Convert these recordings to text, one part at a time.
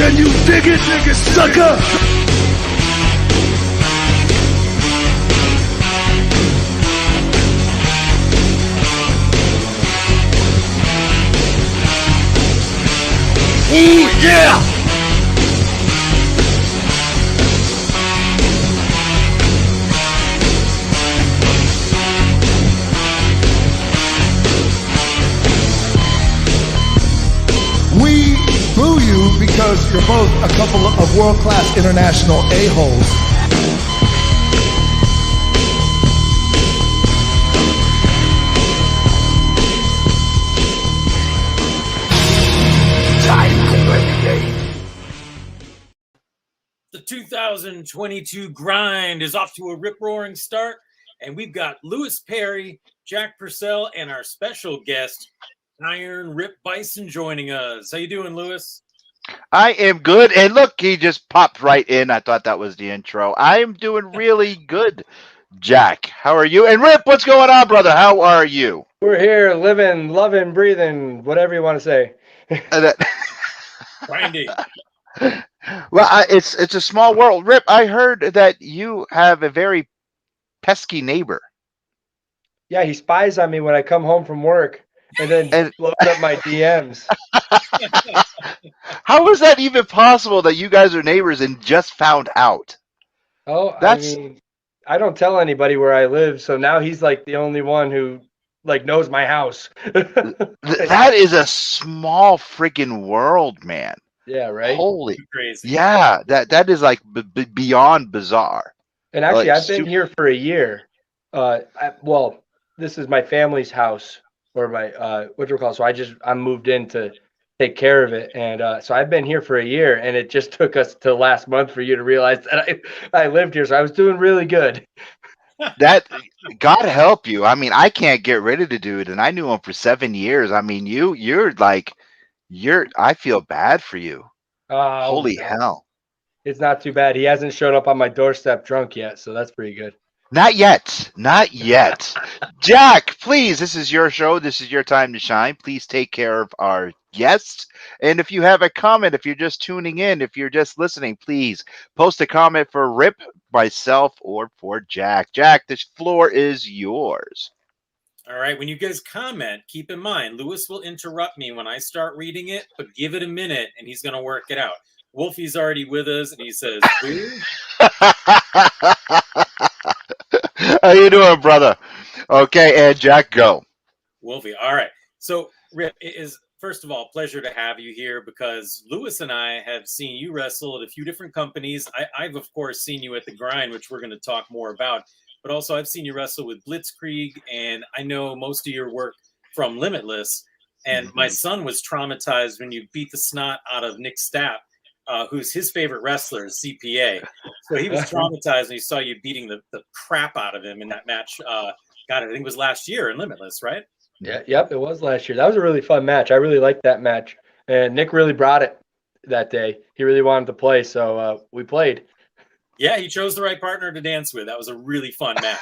Can you dig it, sucker? Ooh, yeah! We boo you because you're both a couple of world-class international a-holes. The 2022 grind is off to a rip-roaring start, and we've got Lewis Perry, Jack Purcell, and our special guest, Iron Rip Bison, joining us. How you doing, Lewis? I am good. And look, he just popped right in. I thought that was the intro. I am doing really good, Jack. How are you? And Rip, what's going on, brother? How are you? We're here living, loving, breathing, whatever you want to say. Grinding. Well, it's a small world. Rip, I heard that you have a very pesky neighbor. Yeah, he spies on me when I come home from work and then blows up my DMs. How is that even possible that you guys are neighbors and just found out? Oh, I mean, I don't tell anybody where I live, so now he's like the only one who like knows my house. That is a small freaking world, man. Yeah, right? Holy crazy. Yeah, that is like beyond bizarre. And actually, Like, I've been here for a year. Well, this is my family's house, or my what do you call it? So I moved in to take care of it, and so I've been here for a year, and it just took us to last month for you to realize that I lived here, so I was doing really good. That God help you. I mean, I can't get rid of the dude, and I knew him for 7 years. I mean, you're I feel bad for you. Holy hell. It's not too bad. He hasn't showed up on my doorstep drunk yet, so that's pretty good. Not yet. Not yet. Jack, please, this is your show. This is your time to shine. Please take care of our guests. And if you have a comment, if you're just tuning in, if you're just listening, please post a comment for Rip, myself, or for Jack. Jack, this floor is yours. All right, when you guys comment, keep in mind, Lewis will interrupt me when I start reading it, but give it a minute and he's going to work it out. Wolfie's already with us, and he says, "Who?" How you doing, brother? Okay, and Jack, go. Wolfie. All right. So, Rip, it is, first of all, pleasure to have you here because Lewis and I have seen you wrestle at a few different companies. I've, of course, seen you at the Grind, which we're going to talk more about. But also, I've seen you wrestle with Blitzkrieg, and I know most of your work from Limitless. And my son was traumatized when you beat the snot out of Nick Stapp, who's his favorite wrestler, CPA. So he was traumatized when he saw you beating the crap out of him in that match. I think it was last year in Limitless, right? Yeah, yep, it was last year. That was a really fun match. I really liked that match. And Nick really brought it that day. He really wanted to play, so we played. Yeah, he chose the right partner to dance with. That was a really fun match.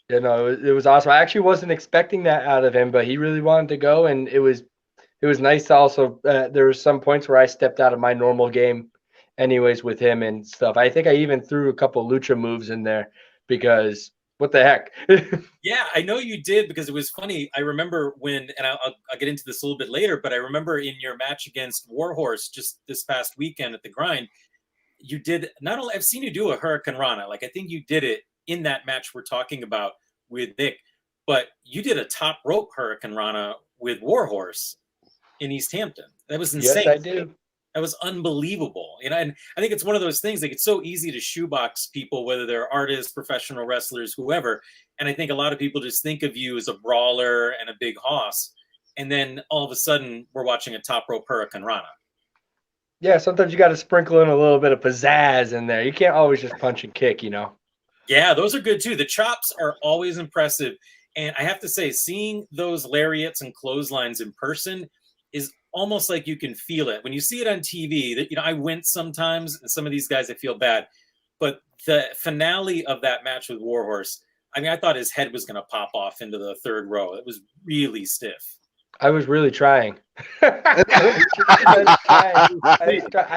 You know, it was awesome. I actually wasn't expecting that out of him, but he really wanted to go, and it was nice to also there were some points where I stepped out of my normal game anyways with him and stuff. I think I even threw a couple lucha moves in there because what the heck? Yeah, I know you did because it was funny. I remember when, and I'll get into this a little bit later, but I remember in your match against Warhorse just this past weekend at the Grind, you did not only, I've seen you do a Hurricane Rana. Like, I think you did it in that match we're talking about with Nick, but you did a top rope Hurricane Rana with Warhorse in East Hampton. That was insane. Yes, I do. That was unbelievable. You know, and I think it's one of those things, like, it's so easy to shoebox people, whether they're artists, professional wrestlers, whoever. And I think a lot of people just think of you as a brawler and a big hoss. And then all of a sudden we're watching a top rope Hurricane Rana. Yeah, sometimes you got to sprinkle in a little bit of pizzazz in there. You can't always just punch and kick, you know. Yeah, those are good too. The chops are always impressive. And I have to say, seeing those lariats and clotheslines in person is almost like you can feel it. When you see it on TV, that, you know, I wince sometimes, and some of these guys, I feel bad. But the finale of that match with Warhorse, I mean, I thought his head was going to pop off into the third row. It was really stiff. I was really trying. I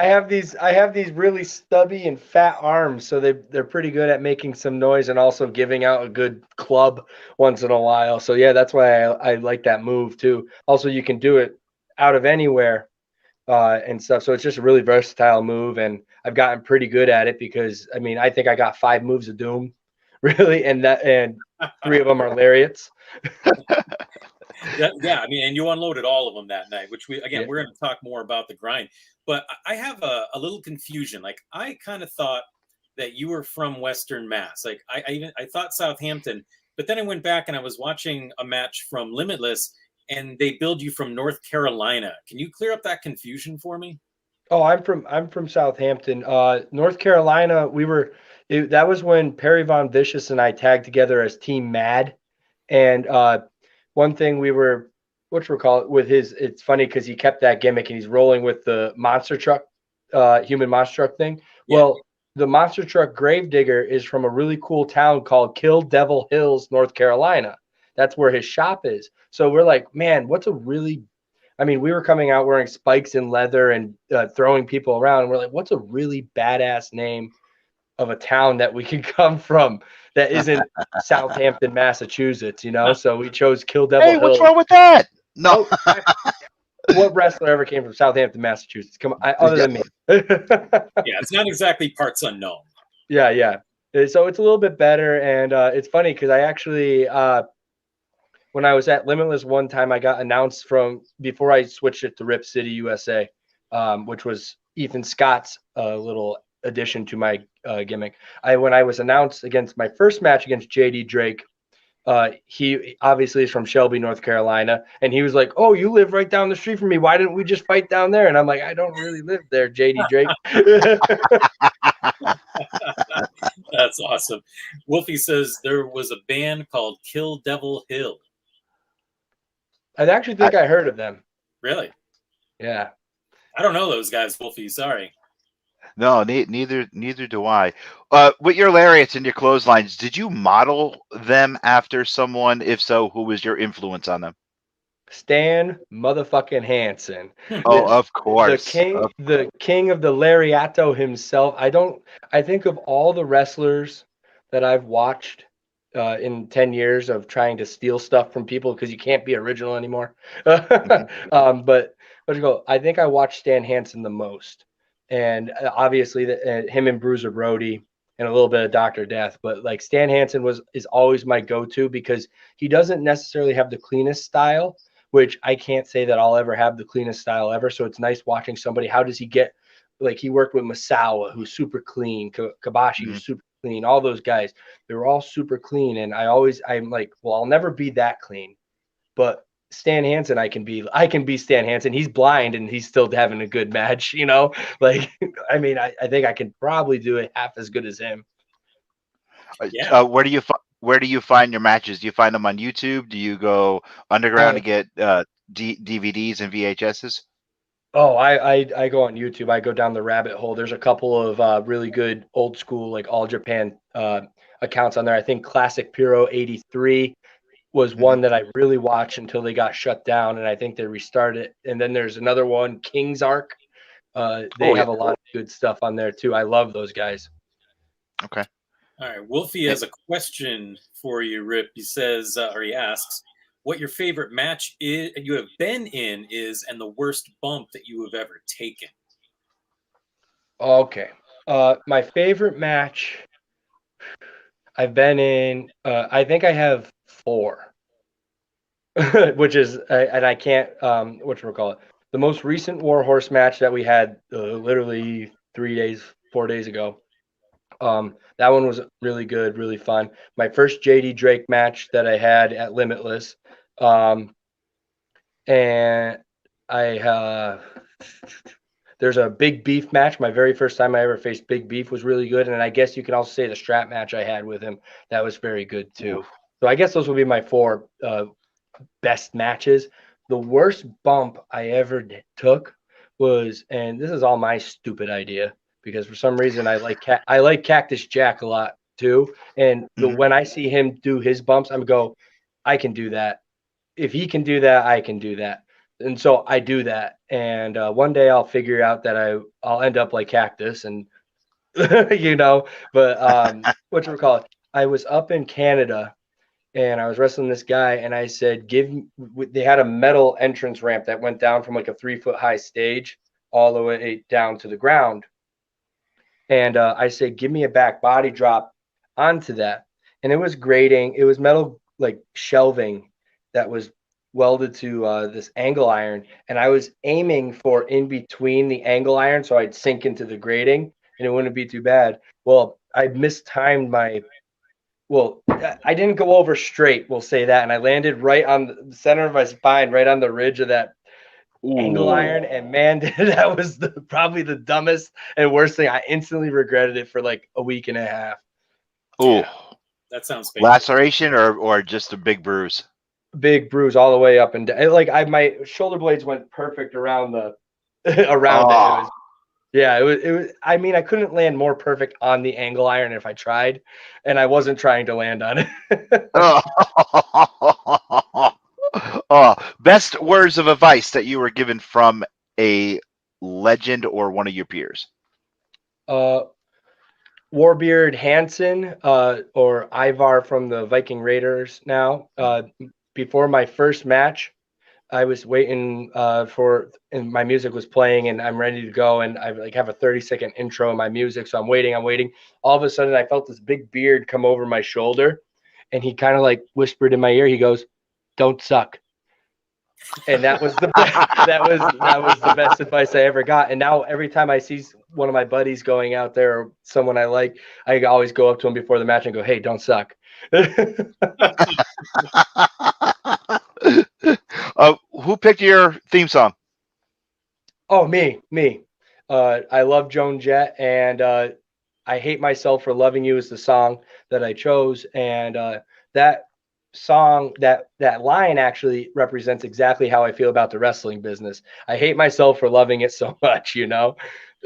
have these really stubby and fat arms, so they're pretty good at making some noise and also giving out a good club once in a while. So yeah, that's why I like that move too. Also, you can do it out of anywhere and stuff. So it's just a really versatile move, and I've gotten pretty good at it because I mean I think I got 5 moves of Doom, really, and 3 of them are lariats. Yeah, I mean, and you unloaded all of them that night, which we're going to talk more about the grind. But I have a little confusion. Like, I kind of thought that you were from Western Mass. Like, I thought Southampton, but then I went back and I was watching a match from Limitless, and they billed you from North Carolina. Can you clear up that confusion for me? Oh, I'm from Southampton, North Carolina. That was when Perry Von Vicious and I tagged together as Team Mad, and one thing we were, with his, it's funny because he kept that gimmick and he's rolling with the monster truck, human monster truck thing. Yeah. Well, the monster truck Gravedigger is from a really cool town called Kill Devil Hills, North Carolina. That's where his shop is. So we're like, man, we were coming out wearing spikes and leather and throwing people around. And we're like, what's a really badass name of a town that we can come from that isn't Southampton, Massachusetts, So we chose Kill Devil Hills. Hey, what's wrong with that? No. What wrestler ever came from Southampton, Massachusetts? Come on, other than me. Yeah, it's not exactly parts unknown. Yeah. So it's a little bit better, and it's funny because I actually, when I was at Limitless one time, I got announced before I switched it to Rip City, USA, which was Ethan Scott's little addition to my gimmick. When I was announced against my first match against JD Drake, he obviously is from Shelby, North Carolina, and he was like, "Oh, you live right down the street from me. Why didn't we just fight down there?" And I'm like, "I don't really live there, JD Drake." That's awesome. Wolfie says there was a band called Kill Devil Hill. I actually think I heard of them. Really? Yeah. I don't know those guys, Wolfie. Sorry. No, neither do I. With your lariats and your clotheslines, did you model them after someone? If so, who was your influence on them? Stan motherfucking Hansen. Oh, of course. The king of the lariato himself. I think of all the wrestlers that I've watched in 10 years of trying to steal stuff from people because you can't be original anymore. But I think I watched Stan Hansen the most. And obviously him and Bruiser Brody and a little bit of Dr. Death, but like Stan Hansen is always my go-to because he doesn't necessarily have the cleanest style, which I can't say that I'll ever have the cleanest style ever. So it's nice watching somebody. How does he get, like, he worked with Masawa, who's super clean, Kabashi, who's super clean, all those guys, they were all super clean. And I'm like, well, I'll never be that clean, but Stan Hansen, I can be Stan Hansen. He's blind and he's still having a good match, Like, I mean, I think I can probably do it half as good as him. Yeah. Where do you find your matches? Do you find them on YouTube? Do you go underground to get DVDs and VHSs? Oh, I go on YouTube. I go down the rabbit hole. There's a couple of really good old school, like All Japan accounts on there. I think Classic Puro 83 was one that I really watched until they got shut down, and I think they restarted it. And then there's another one, King's Arc. They have a lot of good stuff on there too. I love those guys. Okay. All right. Wolfie has a question for you, Rip. He says, or he asks, what your favorite match you have been in is, and the worst bump that you have ever taken. Okay. My favorite match I've been in, I think I have 4, which is, and I can't, whatchamacallit, the most recent Warhorse match that we had literally 4 days ago. That one was really good, really fun. My first JD Drake match that I had at Limitless. And there's a Big Beef match. My very first time I ever faced Big Beef was really good. And I guess you can also say the strap match I had with him, that was very good too. Ooh. So I guess those would be my 4 best matches. The worst bump I ever took was, and this is all my stupid idea, because for some reason I like Cactus Jack a lot too. And when I see him do his bumps, I can do that. If he can do that, I can do that. And so I do that. And one day I'll figure out that I'll end up like Cactus and, you know, but what you call it? I was up in Canada and I was wrestling this guy and I said, they had a metal entrance ramp that went down from like a 3-foot high stage all the way down to the ground. And I said, give me a back body drop onto that. And it was grating. It was metal like shelving that was welded to this angle iron. And I was aiming for in between the angle iron so I'd sink into the grating and it wouldn't be too bad. Well, I mistimed I didn't go over straight, we'll say that. And I landed right on the center of my spine, right on the ridge of that angle iron, and man, that was probably the dumbest and worst thing. I instantly regretted it for like a week and a half. Ooh, Yeah, that sounds painful. laceration or just a big bruise? Big bruise all the way up and down. Like my shoulder blades went perfect around the around it. It was, yeah, it was. I mean, I couldn't land more perfect on the angle iron if I tried, and I wasn't trying to land on it. Best words of advice that you were given from a legend or one of your peers? Warbeard Hansen, or Ivar from the Viking Raiders now. Before my first match, I was waiting and my music was playing and I'm ready to go. And I like have a 30-second intro in my music. So I'm waiting. All of a sudden I felt this big beard come over my shoulder and he kind of like whispered in my ear. He goes, "Don't suck." And that was the best, that was the best advice I ever got. And now every time I see one of my buddies going out there or someone I like, I always go up to him before the match and go, "Hey, don't suck." Who picked your theme song? Oh, me. I love Joan Jett, and I Hate Myself for Loving You is the song that I chose. And that song, that line actually represents exactly how I feel about the wrestling business. I hate myself for loving it so much, you know?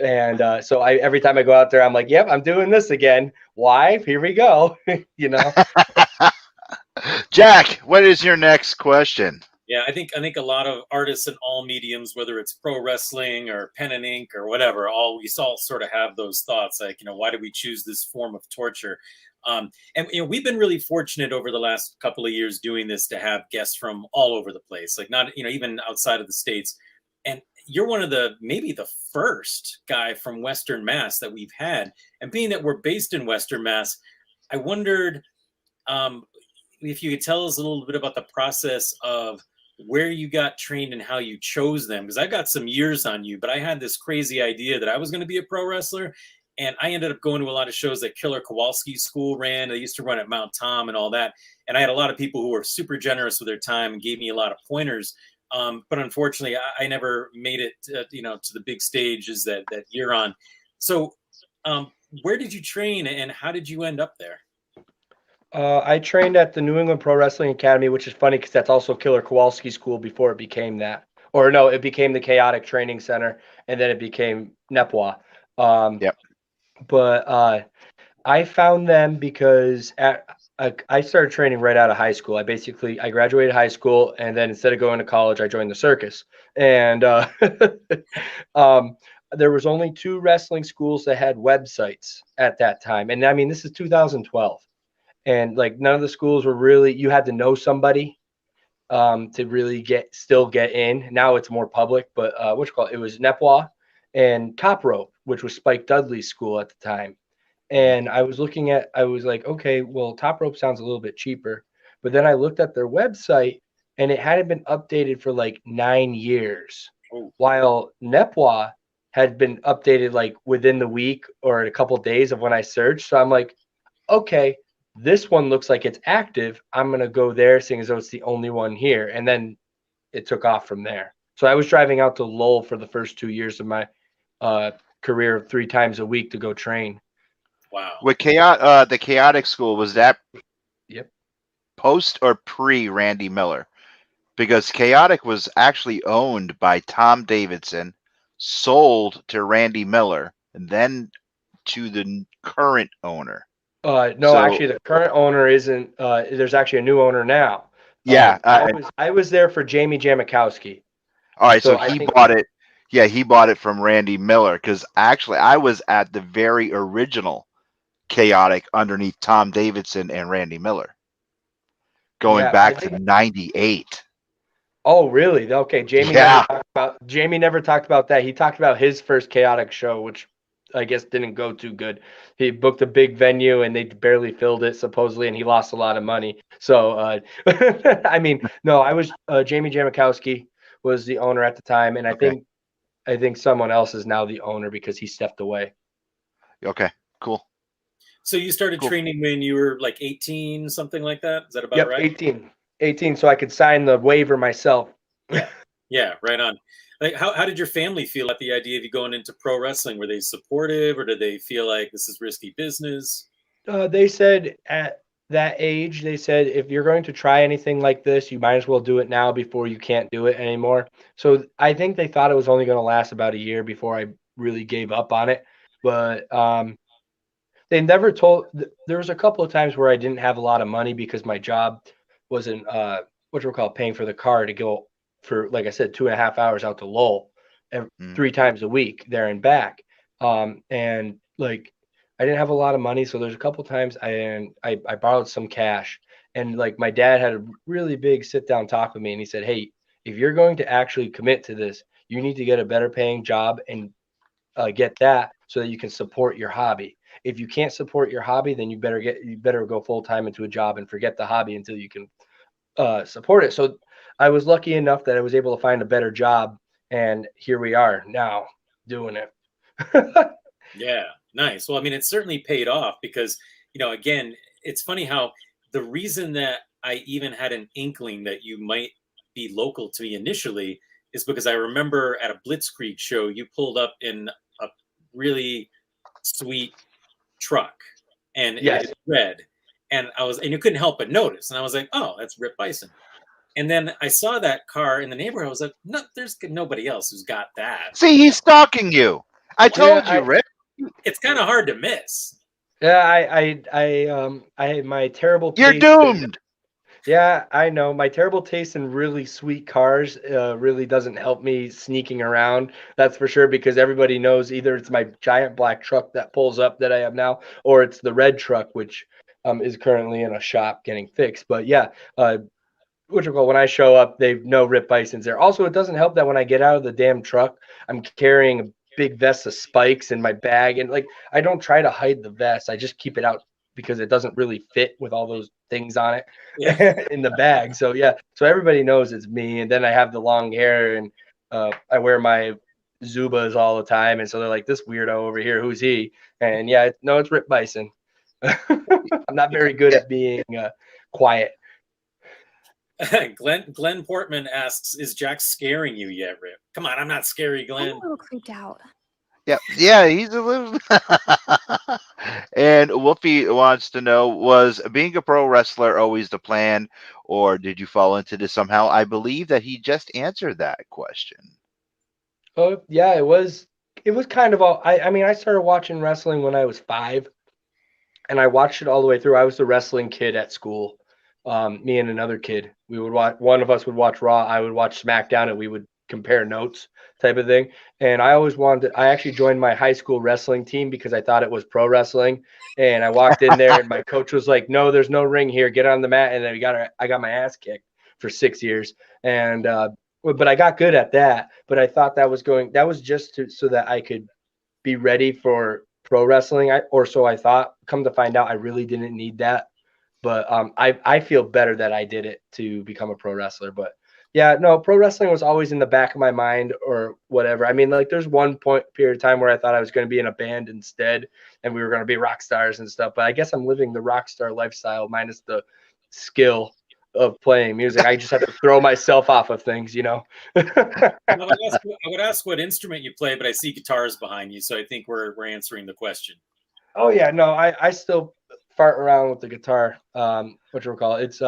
And so every time I go out there, I'm like, yep, I'm doing this again. Why? Here we go. You know? Jack, what is your next question? Yeah, I think a lot of artists in all mediums, whether it's pro wrestling or pen and ink or whatever, we all sort of have those thoughts like, why did we choose this form of torture? And we've been really fortunate over the last couple of years doing this to have guests from all over the place, like not even outside of the States. And you're one of maybe the first guy from Western Mass that we've had. And being that we're based in Western Mass, I wondered if you could tell us a little bit about the process of where you got trained and how you chose them. Because I've got some years on you, but I had this crazy idea that I was going to be a pro wrestler. And I ended up going to a lot of shows that Killer Kowalski's school ran. They used to run at Mount Tom and all that. And I had a lot of people who were super generous with their time and gave me a lot of pointers. But unfortunately, I never made it, to the big stages that you're on. So where did you train and how did you end up there? I trained at the New England Pro Wrestling Academy, which is funny because that's also Killer Kowalski's school before it became that. Or no, it became the Chaotic Training Center, and then it became NEPWA. Yep. But I found them because I started training right out of high school. I graduated high school, and then instead of going to college, I joined the circus. And there was only 2 wrestling schools that had websites at that time. And I mean, this is 2012. And like none of the schools were really, you had to know somebody to really get in. Now it's more public, but it was NEPWA and Top Rope, which was Spike Dudley's school at the time. And I was like, okay, well, Top Rope sounds a little bit cheaper. But then I looked at their website and it hadn't been updated for like 9 years, while NEPWA had been updated like within the week or a couple of days of when I searched. So I'm like, okay, this one looks like it's active. I'm going to go there, seeing as though it's the only one here. And then it took off from there. So I was driving out to Lowell for the first 2 years of my career 3 times a week to go train. Wow. With the Chaotic School, was that post or pre Randy Miller? Because Chaotic was actually owned by Tom Davidson, sold to Randy Miller, and then to the current owner. Actually, the current owner isn't. There's actually a new owner now. Yeah, I was there for Jamie Jamakowski. All right, so So I he think, bought it. Yeah, he bought it from Randy Miller because actually I was at the very original Chaotic underneath Tom Davidson and Randy Miller, going yeah, I back to think. '98. Oh, really? Okay, Yeah. Jamie never talked about that. He talked about his first Chaotic show, which I guess didn't go too good. He booked a big venue and they barely filled it supposedly, and he lost a lot of money. So, I mean, no, I was Jamie Jamakowski was the owner at the time, and Okay. I think someone else is now the owner because he stepped away. Okay. Cool. So you started Cool. training when you were like 18, something like that? Is that about Yep, right? 18, so I could sign the waiver myself. Yeah. Yeah, right on. Like how did your family feel about the idea of you going into pro wrestling? Were they supportive or did they feel like this is risky business? They said at that age, they said if you're going to try anything like this, you might as well do it now before you can't do it anymore. So I think they thought it was only going to last about a year before I really gave up on it. But they never told. There was a couple of times where I didn't have a lot of money because my job wasn't what you call paying for the car to go for, like I said, 2.5 hours out to Lowell Mm. 3 times a week there and back. And like I didn't have a lot of money, so there's a couple of times I borrowed some cash, and like my dad had a really big sit down talk with me, and he said, "Hey, if you're going to actually commit to this, you need to get a better paying job and get that so that you can support your hobby. If you can't support your hobby, then you better go full time into a job and forget the hobby until you can support it." So I was lucky enough that I was able to find a better job, and here we are now doing it. Yeah, nice. Well, I mean, it certainly paid off because, again, it's funny how the reason that I even had an inkling that you might be local to me initially is because I remember at a Blitzkrieg show, you pulled up in a really sweet truck and it Yes. was red. And you couldn't help but notice. And I was like, oh, that's Rip Bison. And then I saw that car in the neighborhood. I was like, no, there's nobody else who's got that. See, he's stalking you. I told you, Rick. It's kind of hard to miss. Yeah, I my terrible You're taste. doomed. Yeah, I know. My terrible taste in really sweet cars really doesn't help me sneaking around. That's for sure, because everybody knows either it's my giant black truck that pulls up that I have now, or it's the red truck, which is currently in a shop getting fixed. But yeah, when I show up, they know Rip Bison's there. Also, it doesn't help that when I get out of the damn truck, I'm carrying a big vest of spikes in my bag, and like I don't try to hide the vest. I just keep it out because it doesn't really fit with all those things on it Yeah. in the bag. So yeah, so everybody knows it's me. And then I have the long hair, and I wear my Zubas all the time, and so they're like, this weirdo over here, who's he? And yeah, no, it's Rip Bison. I'm not very good at being quiet. Glenn Portman asks, "Is Jack scaring you yet, Rip? Come on, I'm not scary, I'm Glenn." a little creeped out. Yeah, he's a little. And Wolfie wants to know: was being a pro wrestler always the plan, or did you fall into this somehow? I believe that he just answered that question. Oh yeah, it was. It was kind of all. I mean, I started watching wrestling when I was 5, and I watched it all the way through. I was the wrestling kid at school. Me and another kid. We would watch. One of us would watch Raw. I would watch SmackDown, and we would compare notes, type of thing. And I always wanted. I actually joined my high school wrestling team because I thought it was pro wrestling. And I walked in there, and my coach was like, "No, there's no ring here. Get on the mat." And then I got my ass kicked for 6 years. And but I got good at that. But I thought that was just so that I could be ready for pro wrestling. Or so I thought. Come to find out, I really didn't need that. But I feel better that I did it to become a pro wrestler. But yeah, no, pro wrestling was always in the back of my mind or whatever. I mean, like there's one period of time where I thought I was going to be in a band instead, and we were going to be rock stars and stuff. But I guess I'm living the rock star lifestyle minus the skill of playing music. I just have to throw myself off of things, you know. I would ask what instrument you play, but I see guitars behind you, so I think we're answering the question. Oh yeah, no, I still fart around with the guitar. What you call it? It's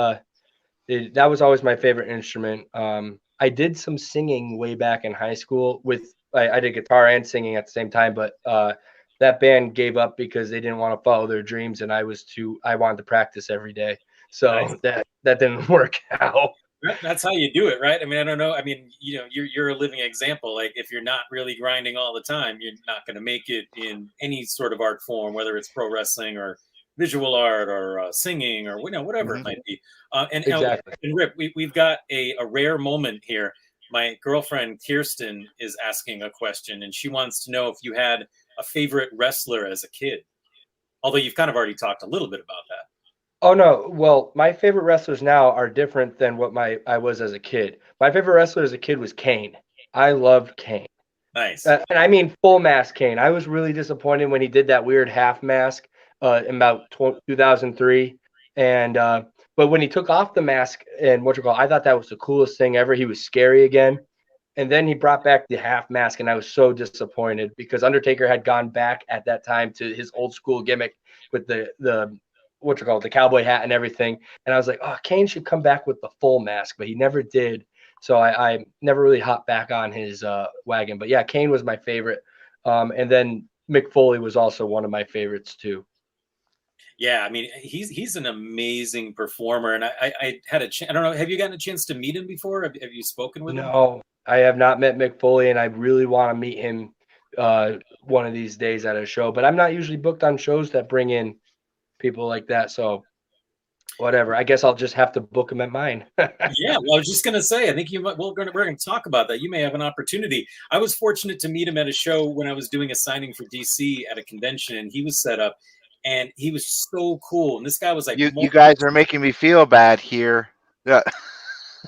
that was always my favorite instrument. I did some singing way back in high school with I did guitar and singing at the same time, but that band gave up because they didn't want to follow their dreams, and I wanted to practice every day, so Nice. that didn't work out. That's how you do it, right? I mean, I don't know. I mean, you're a living example. Like, if you're not really grinding all the time, you're not going to make it in any sort of art form, whether it's pro wrestling or visual art or singing or whatever it might be. Exactly. And Rip, we've got a rare moment here. My girlfriend Kirsten is asking a question, and she wants to know if you had a favorite wrestler as a kid. Although you've kind of already talked a little bit about that. Oh no, well, my favorite wrestlers now are different than what I was as a kid. My favorite wrestler as a kid was Kane. I loved Kane. Nice. And I mean full mask Kane. I was really disappointed when he did that weird half mask in about 2003. And but when he took off the mask and I thought that was the coolest thing ever. He was scary again. And then he brought back the half mask, and I was so disappointed because Undertaker had gone back at that time to his old school gimmick with the the cowboy hat and everything. And I was like, oh, Kane should come back with the full mask, but he never did. So I never really hopped back on his wagon. But yeah, Kane was my favorite. And then Mick Foley was also one of my favorites too. Yeah, I mean, he's an amazing performer, and I had a chance. I don't know. Have you gotten a chance to meet him before? Have you spoken with him? No, I have not met Mick Foley, and I really want to meet him one of these days at a show. But I'm not usually booked on shows that bring in people like that. So whatever. I guess I'll just have to book him at mine. Yeah, well, I was just gonna say, I think you might. Well, we're gonna talk about that. You may have an opportunity. I was fortunate to meet him at a show when I was doing a signing for DC at a convention, and he was set up, and he was so cool. And this guy was like, You guys are making me feel bad here. Yeah.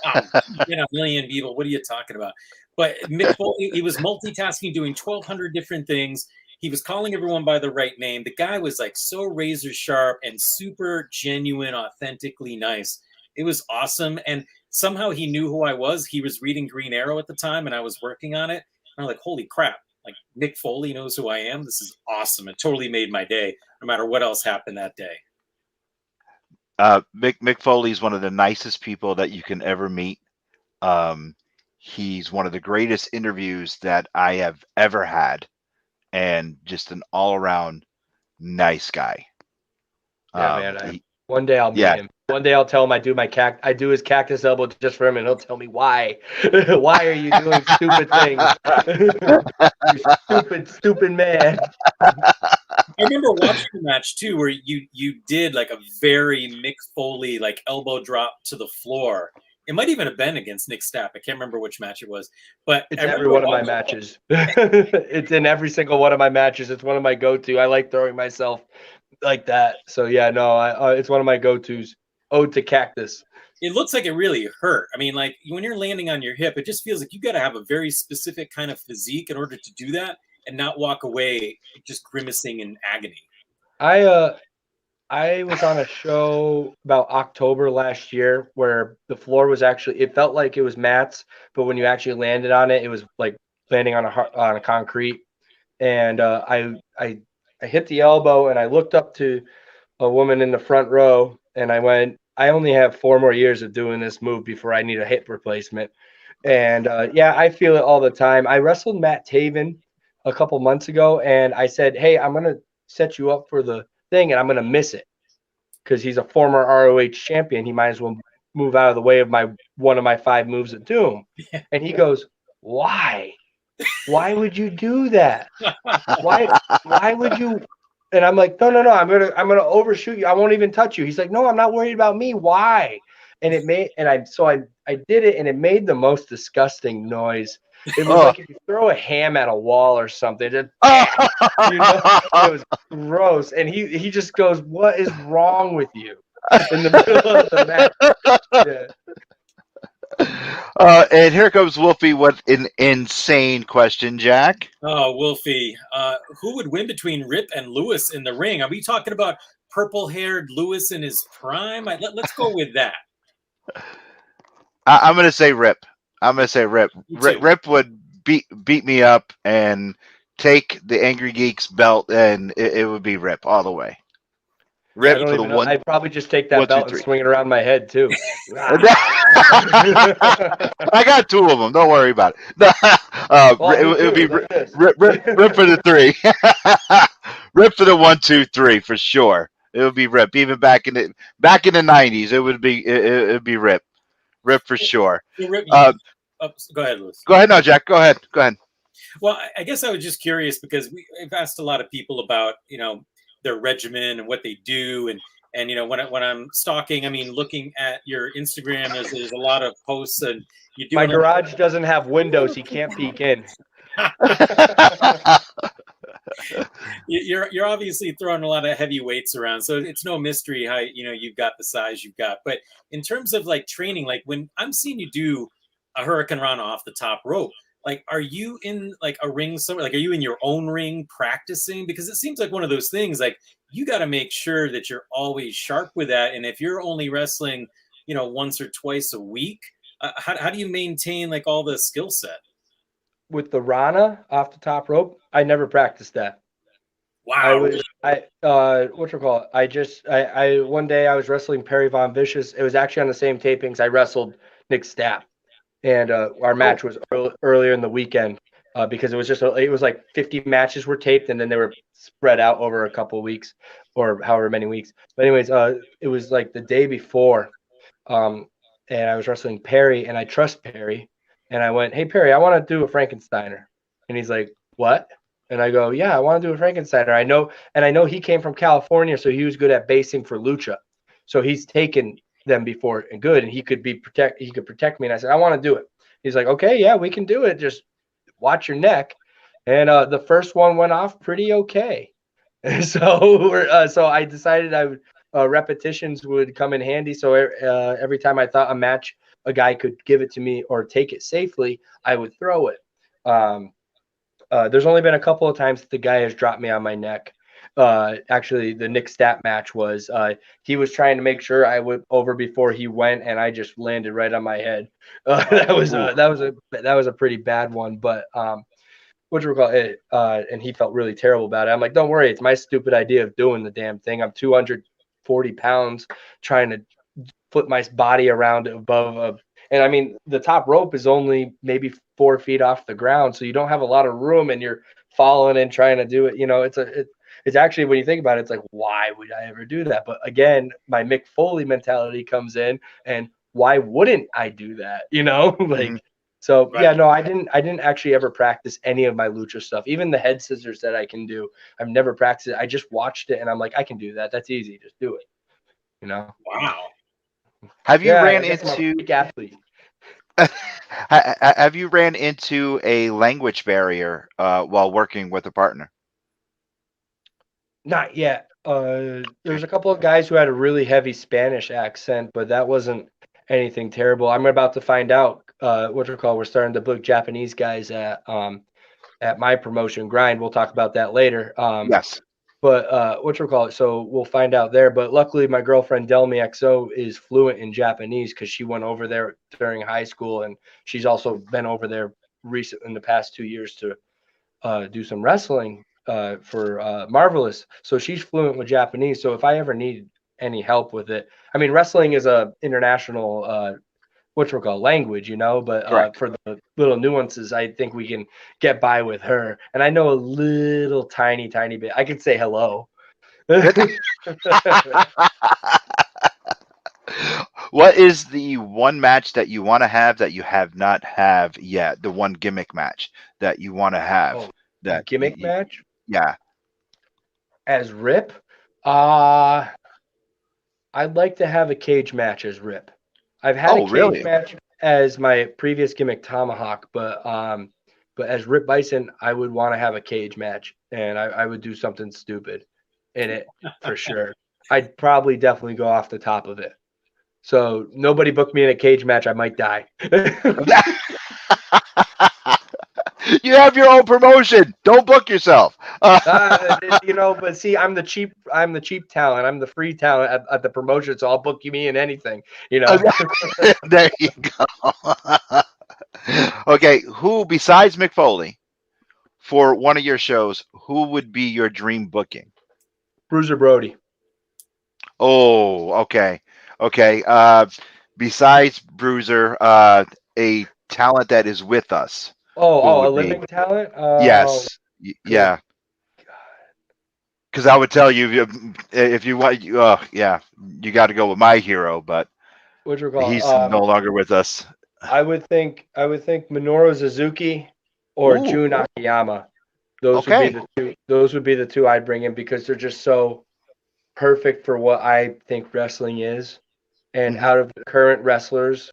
A million people. What are you talking about? But Mick Foley, he was multitasking, doing 1,200 different things. He was calling everyone by the right name. The guy was like so razor sharp and super genuine, authentically nice. It was awesome. And somehow he knew who I was. He was reading Green Arrow at the time, and I was working on it. And I'm like, holy crap. Like, Mick Foley knows who I am. This is awesome. It totally made my day, no matter what else happened that day. Mick Foley is one of the nicest people that you can ever meet. He's one of the greatest interviews that I have ever had, and just an all-around nice guy. Yeah, man. One day I'll meet him. One day I'll tell him I do his cactus elbow just for him, and he'll tell me why. Why are you doing stupid things? You stupid man. I remember watching the match too, where you did like a very Mick Foley like elbow drop to the floor. It might even have been against Nick Stapp. I can't remember which match it was, but it's every one of my matches. It's in every single one of my matches. It's one of my go-to. I like throwing myself like that. So yeah, no, it's one of my go-tos. Ode to Cactus. It looks like it really hurt. I mean, like when you're landing on your hip, it just feels like you got to have a very specific kind of physique in order to do that and not walk away just grimacing in agony. I was on a show about October last year where the floor was it felt like it was mats, but when you actually landed on it, it was like landing on a concrete. And I hit the elbow, and I looked up to a woman in the front row, and I went, I only have 4 more years of doing this move before I need a hip replacement. And yeah, I feel it all the time. I wrestled Matt Taven a couple months ago, and I said, hey, I'm going to set you up for the thing, and I'm going to miss it because he's a former ROH champion. He might as well move out of the way of one of my 5 moves at Doom. And he goes, why? Why would you do that? Why would you? And I'm like, no, I'm gonna overshoot you. I won't even touch you. He's like, no, I'm not worried about me. Why? And I did it, and it made the most disgusting noise. It was like if you throw a ham at a wall or something. It was gross. And he just goes, what is wrong with you? In the middle of the match. Yeah. And here comes Wolfie with an insane question, Jack. Oh, Wolfie. Who would win between Rip and Lewis in the ring? Are we talking about purple-haired Lewis in his prime? Let's go with that. I'm going to say Rip. Rip would beat me up and take the Angry Geeks belt, and it would be Rip all the way. Rip for the one. I'd probably just take that belt and swing it around my head too. I got 2 of them. Don't worry about it. It would be Rip for the 3. Rip for the 1, 2, 3 for sure. It would be Rip. Even back in the 90s, it would be Rip. Rip for sure. So Rip, Uh, go ahead, Lewis. Go ahead now, Jack. Go ahead. Go ahead. Well, I guess I was just curious because I've asked a lot of people about their regimen and what they do, and when I'm stalking, I mean, looking at your Instagram, there's a lot of posts, and you do. My garage doesn't have windows; he can't peek in. You're obviously throwing a lot of heavy weights around, so it's no mystery how you've got the size you've got. But in terms of like training, like when I'm seeing you do a hurricane run off the top rope, like are you in like a ring somewhere? Like are you in your own ring practicing? Because it seems like one of those things like you got to make sure that you're always sharp with that. And if you're only wrestling, once or twice a week, how do you maintain like all the skill set? With the Rana off the top rope, I never practiced that. Wow. What you call it? I one day I was wrestling Perry Von Vicious. It was actually on the same tapings. I wrestled Nick Stapp, and our match was earlier in the weekend because it was like 50 matches were taped, and then they were spread out over a couple of weeks or however many weeks. But anyways, it was like the day before, and I was wrestling Perry, and I trust Perry, and I went, "Hey Perry, I want to do a Frankensteiner," and he's like, "What?" And I go, "Yeah, I want to do a Frankensteiner. I know he came from California, so he was good at basing for lucha. So he's taken them before and good, and he could protect me." And I said, "I want to do it." He's like, "Okay, yeah, we can do it. Just watch your neck." And the first one went off pretty okay. So I decided repetitions would come in handy. So every time I thought a guy could give it to me or take it safely, I would throw it. There's only been a couple of times that the guy has dropped me on my neck. Actually, the Nick Stat match was he was trying to make sure I would over before he went, and I just landed right on my head. That was a pretty bad one, but what you recall it, and he felt really terrible about it. I'm like, don't worry, it's my stupid idea of doing the damn thing. I'm 240 pounds trying to flip my body around above and I mean the top rope is only maybe 4 feet off the ground, so you don't have a lot of room, and you're falling and trying to do it. It's actually, when you think about it, it's like, why would I ever do that? But again, my Mick Foley mentality comes in, and why wouldn't I do that? Like, so Right. yeah, no, I didn't actually ever practice any of my lucha stuff. Even the head scissors that I can do, I've never practiced it. I just watched it, and I'm like, I can do that. That's easy. Just do it. Wow. Have you ran I'm a into freak athlete? have you ran into a language barrier while working with a partner? Not yet. There's a couple of guys who had a really heavy Spanish accent, but that wasn't anything terrible. I'm about to find out. We're starting to book Japanese guys at my promotion Grind. We'll talk about that later. Yes. But so we'll find out there. But luckily, my girlfriend Delmi XO is fluent in Japanese because she went over there during high school, and she's also been over there in the past 2 years to do some wrestling for Marvelous. So she's fluent with Japanese. So if I ever need any help with it, I mean, wrestling is a international language, but for the little nuances, I think we can get by with her. And I know a little tiny bit. I can say hello. What is the one match that you want to have that you have not have yet? The one gimmick match that you want to have. That gimmick match? Yeah. As Rip? I'd like to have a cage match as Rip. I've had a cage match as my previous gimmick Tomahawk, but as Rip Bison, I would want to have a cage match, and I would do something stupid in it for sure. I'd probably definitely go off the top of it. So nobody booked me in a cage match, I might die. You have your own promotion. Don't book yourself. But see, I'm the cheap talent. I'm the free talent at the promotion, so I'll book me in anything. There you go. Okay, who besides Mick Foley, for one of your shows, who would be your dream booking? Bruiser Brody. Oh, okay. Besides Bruiser, a talent that is with us. A living talent? Yes. Yeah. Because I would tell you if you want, you got to go with my hero. But what you call He's no longer with us. I would think Minoru Suzuki or Ooh, Jun Akiyama. Those would be okay. the two. Those would be the two I'd bring in because they're just so perfect for what I think wrestling is. And Mhm. out of the current wrestlers,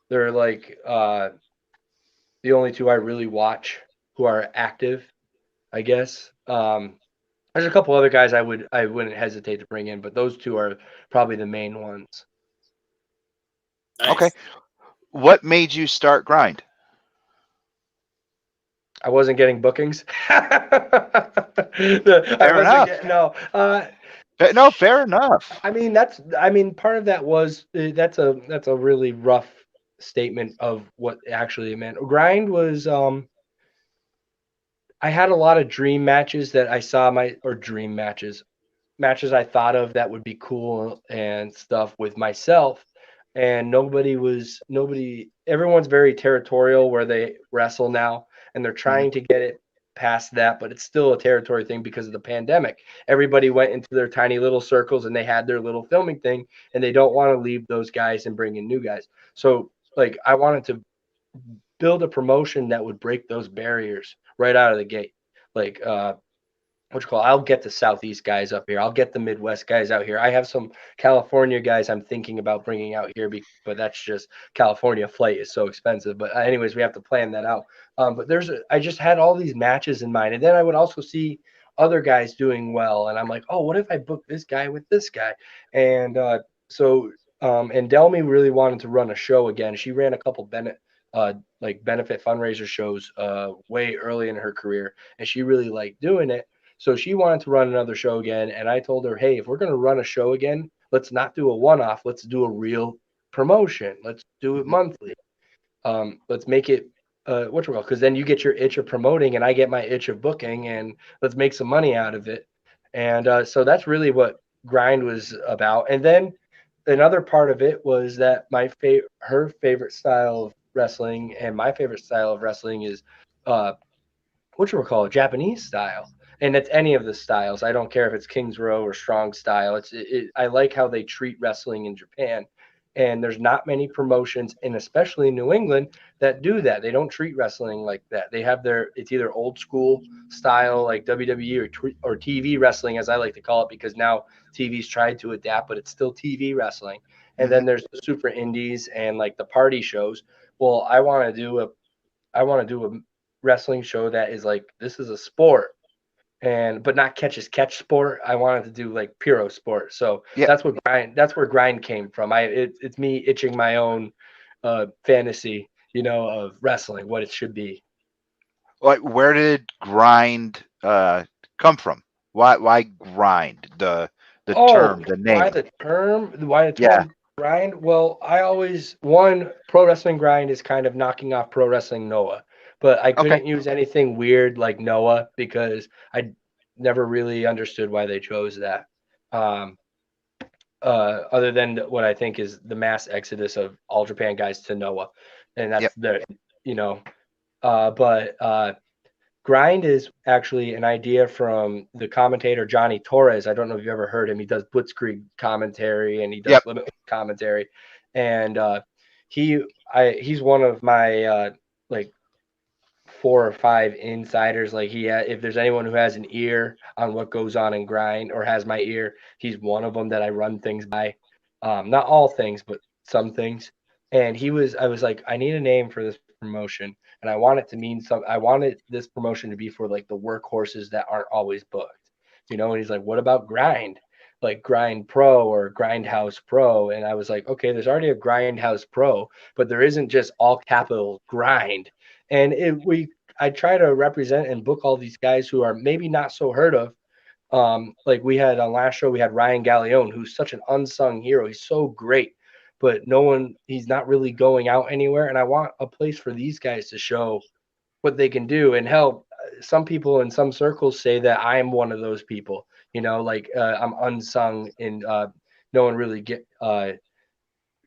they're like the only two I really watch who are active, I guess. There's a couple other guys I wouldn't hesitate to bring in, but those two are probably the main ones. Okay. Nice. What made you start Grind? I wasn't getting bookings. I Fair wasn't enough. getting no. No, fair enough. I mean part of that was that's a really rough statement of what actually it meant. Grind was I had a lot of dream matches that I saw dream matches I thought of that would be cool and stuff with myself. And everyone's very territorial where they wrestle now, and they're Mhm. trying to get it past that, but it's still a territory thing because of the pandemic. Everybody went into their tiny little circles and they had their little filming thing, and they don't want to leave those guys and bring in new guys. So, like, I wanted to build a promotion that would break those barriers right out of the gate. Like, what you call I'll get the Southeast guys up here. I'll get the Midwest guys out here. I have some California guys I'm thinking about bringing out here, but that's just California flight is so expensive. But anyways, we have to plan that out. But I just had all these matches in mind, and then I would also see other guys doing well, and I'm like, oh, what if I book this guy with this guy? And and Delmy really wanted to run a show again. She ran a couple benefit fundraiser shows way early in her career, and she really liked doing it. So she wanted to run another show again, and I told her, "Hey, if we're going to run a show again, let's not do a one-off. Let's do a real promotion. Let's do it Mhm. monthly. Let's make it what you call because then you get your itch of promoting, and I get my itch of booking, and let's make some money out of it." And so that's really what Grind was about. And then another part of it was that her favorite style of wrestling and my favorite style of wrestling is uh, what you call Japanese style. And it's any of the styles. I don't care if it's King's Row or Strong Style. I like how they treat wrestling in Japan. And there's not many promotions, and especially in New England, that do that. They don't treat wrestling like that. They have it's either old school style like WWE or TV wrestling, as I like to call it, because now TV's tried to adapt, but it's still TV wrestling. And then Mhm. there's the super indies and like the party shows. Well, I want to do a wrestling show that is like this is a sport and but not catch as catch sport. I wanted to do like puro sport. So Yeah. that's where grind came from. It's me itching my own fantasy, of wrestling, what it should be. Like, where did Grind come from? Why Grind? The Oh, term, the name. why the Yeah. term grind? Well, I always one pro wrestling grind is kind of knocking off pro wrestling Noah, but I Okay. couldn't use anything weird like Noah because I never really understood why they chose that. Um, Other than what I think is the mass exodus of all Japan guys to Noah, and Yep. that's you know, but Grind is actually an idea from the commentator Johnny Torres. I don't know if you ever heard him. He does Blitzkrieg commentary and he does Yep. Limitless commentary, and he's one of my like 4 or 5 insiders. Like if there's anyone who has an ear on what goes on in Grind or has my ear, he's one of them that I run things by. Not all things, but some things. And I was like, I need a name for this promotion, and I want it to mean something. I wanted this promotion to be for like the workhorses that aren't always booked, And he's like, what about Grind? Like Grind Pro or Grindhouse Pro. And I was like, okay, there's already a Grindhouse Pro, but there isn't just all capital grind. And I try to represent and book all these guys who are maybe not so heard of. Like we had on last show, we had Ryan Gallione, who's such an unsung hero. He's so great, but he's not really going out anywhere. And I want a place for these guys to show what they can do and help. Some people in some circles say that I'm one of those people, like I'm unsung and no one really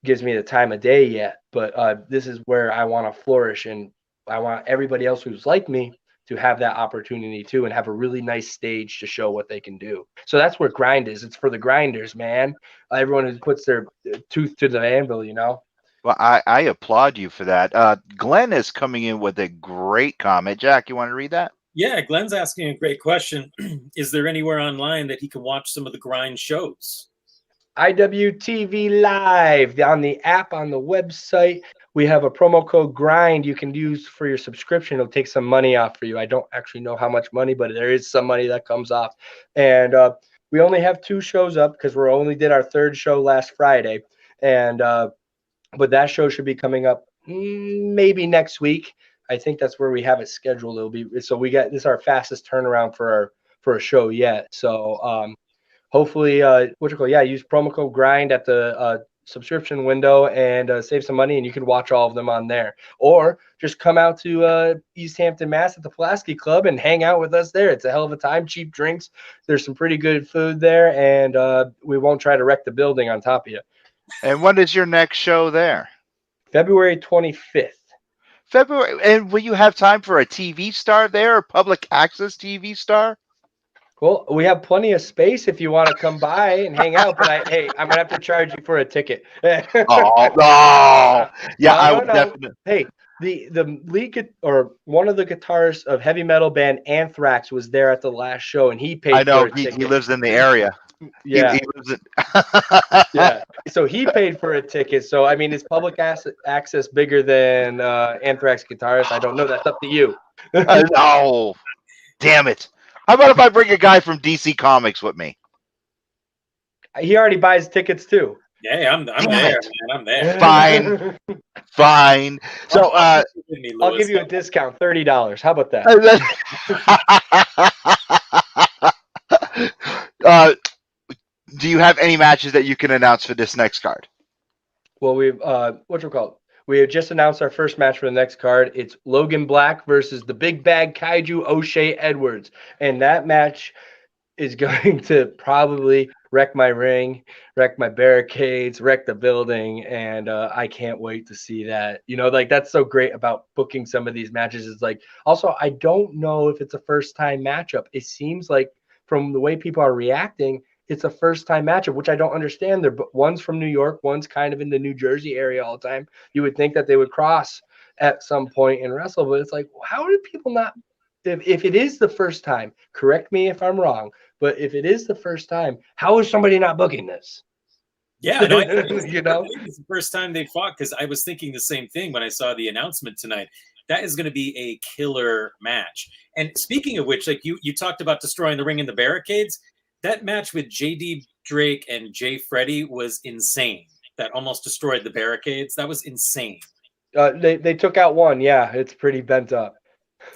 gives me the time of day yet. But this is where I want to flourish, and I want everybody else who's like me to have that opportunity too, and have a really nice stage to show what they can do. So that's where grind is. It's for the grinders, man. Everyone who puts their tooth to the anvil, you know. Well, I applaud you for that. Glenn is coming in with a great comment. Jack, you want to read that? Yeah, Glenn's asking a great question. Is there anywhere online that he can watch some of the grind shows? IWTV Live on the app, on the website. We have a promo code GRIND you can use for your subscription. It'll take some money off for you. I don't actually know how much money, but there is some money that comes off. And we only have 2 shows up because we only did our 3rd show last Friday. And but that show should be coming up maybe next week. I think that's where we have it scheduled. It'll be so we got this is our fastest turnaround for a show yet. So hopefully, use promo code GRIND at the subscription window and save some money, and you can watch all of them on there. Or just come out to East Hampton, Mass at the Pulaski Club and hang out with us there. It's a hell of a time, cheap drinks. There's some pretty good food there, and we won't try to wreck the building on top of you. And when is your next show there? February 25th. February. And will you have time for a TV star there, or public access TV star? Well, we have plenty of space if you want to come by and hang out. But I'm gonna have to charge you for a ticket. Oh, yeah, I would definitely. Hey, the lead or one of the guitarists of heavy metal band Anthrax was there at the last show, and he paid. I know for a ticket. he lives in the area. Yeah, he lives in... yeah. So he paid for a ticket. So I mean, is public access bigger than Anthrax guitarist? I don't know. That's up to you. Oh, damn it! How about if I bring a guy from DC Comics with me? He already buys tickets too. Yeah, I'm there, man. I'm there. Fine. So I'll give you a discount, $30. How about that? Do you have any matches that you can announce for this next card? Well, we've we have just announced our first match for the next card. It's Logan Black versus the Big Bag Kaiju O'Shea Edwards, and that match is going to probably wreck my ring, wreck my barricades, wreck the building, and I can't wait to see that. You know, like that's so great about booking some of these matches. Is like also I don't know if it's a first time matchup. It seems like from the way people are reacting, it's a first time matchup, which I don't understand. One's from New York, one's kind of in the New Jersey area all the time. You would think that they would cross at some point and wrestle, but it's like, how do people not? If it is the first time, correct me if I'm wrong, but if it is the first time, how is somebody not booking this? Yeah, no, you know, it's the first time they fought, because I was thinking the same thing when I saw the announcement tonight. That is going to be a killer match. And speaking of which, like you talked about destroying the ring and the barricades. That match with JD Drake and Jay Freddy was insane. That almost destroyed the barricades. That was insane. They took out one. Yeah, it's pretty bent up.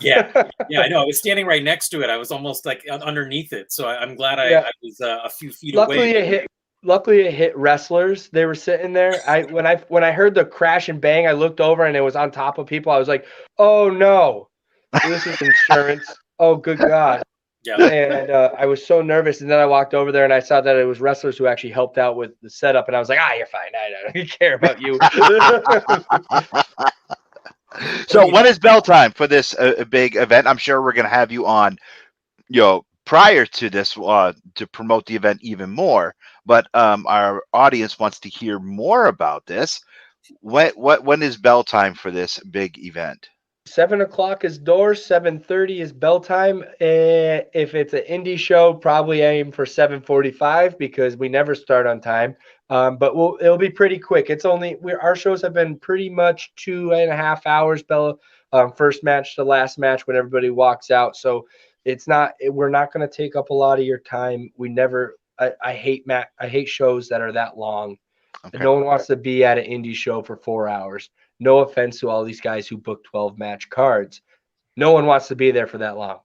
Yeah, I know. I was standing right next to it. I was almost like underneath it. So I'm glad I was a few feet away. Luckily, it hit wrestlers. They were sitting there. When I heard the crash and bang, I looked over and it was on top of people. I was like, "Oh no, this is insurance." Oh, good God. Yeah. And I was so nervous. And then I walked over there and I saw that it was wrestlers who actually helped out with the setup. And I was like, you're fine. I don't care about you. So when is bell time for this big event? I'm sure we're going to have you on, prior to this to promote the event even more. But our audience wants to hear more about this. When is bell time for this big event? 7:00 is doors. 7:30 is bell time. If it's an indie show, probably aim for 7:45 because we never start on time. But it'll be pretty quick. It's our shows have been pretty much 2.5 hours. Bell first match to last match when everybody walks out. So we're not going to take up a lot of your time. I hate shows that are that long. Okay. No one wants to be at an indie show for 4 hours. No offense to all these guys who book 12-match cards. No one wants to be there for that long.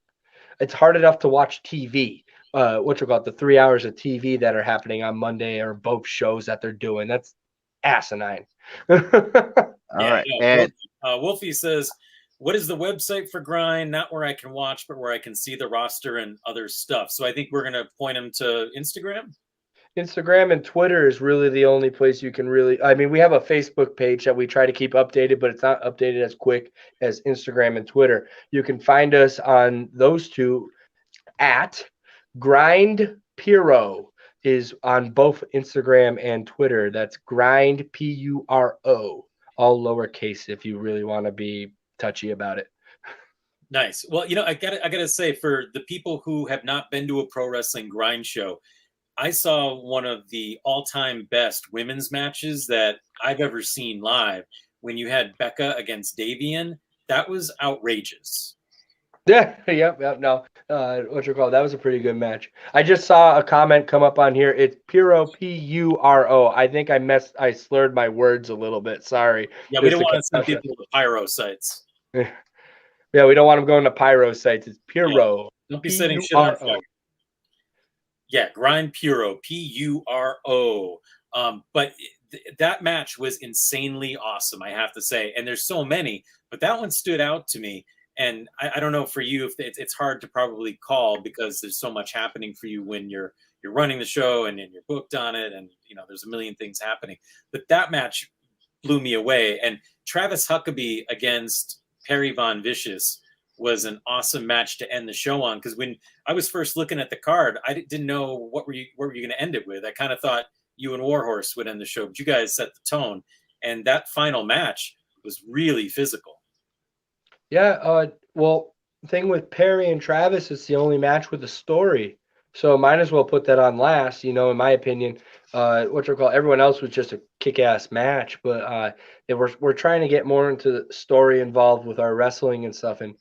It's hard enough to watch TV. The 3 hours of TV that are happening on Monday or both shows that they're doing. That's asinine. All right. And Wolfie says, what is the website for Grind? Not where I can watch, but where I can see the roster and other stuff. So I think we're going to point him to Instagram. Instagram and Twitter is really the only place you can really. I mean, we have a Facebook page that we try to keep updated, but it's not updated as quick as Instagram and Twitter. You can find us on those two at Grind Puro is on both Instagram and Twitter. That's Grind Puro, all lowercase if you really want to be touchy about it. Nice. Well, you know, I gotta say, for the people who have not been to a pro wrestling grind show, I saw one of the all-time best women's matches that I've ever seen live. When you had Becca against Davian, that was outrageous. Yeah, yep. No, what you call that was a pretty good match. I just saw a comment come up on here. It's Puro, Puro. I think I slurred my words a little bit. Sorry. Yeah, we don't want to send people to pyro sites. Yeah, we don't want them going to pyro sites. It's Puro. Yeah, don't be setting shit on fire. Yeah, Grind Puro, Puro. But that match was insanely awesome, I have to say. And there's so many, but that one stood out to me. And I don't know for you if it's hard to probably call because there's so much happening for you when you're running the show and you're booked on it, and you know there's a million things happening. But that match blew me away. And Travis Huckabee against Perry Von Vicious was an awesome match to end the show on, because when I was first looking at the card, I didn't know what were you going to end it with. I kind of thought you and Warhorse would end the show, but you guys set the tone, and that final match was really physical. Yeah, well, the thing with Perry and Travis, it's the only match with a story, so might as well put that on last. You know, in my opinion, everyone else was just a kick-ass match, but we're trying to get more into the story involved with our wrestling and stuff. And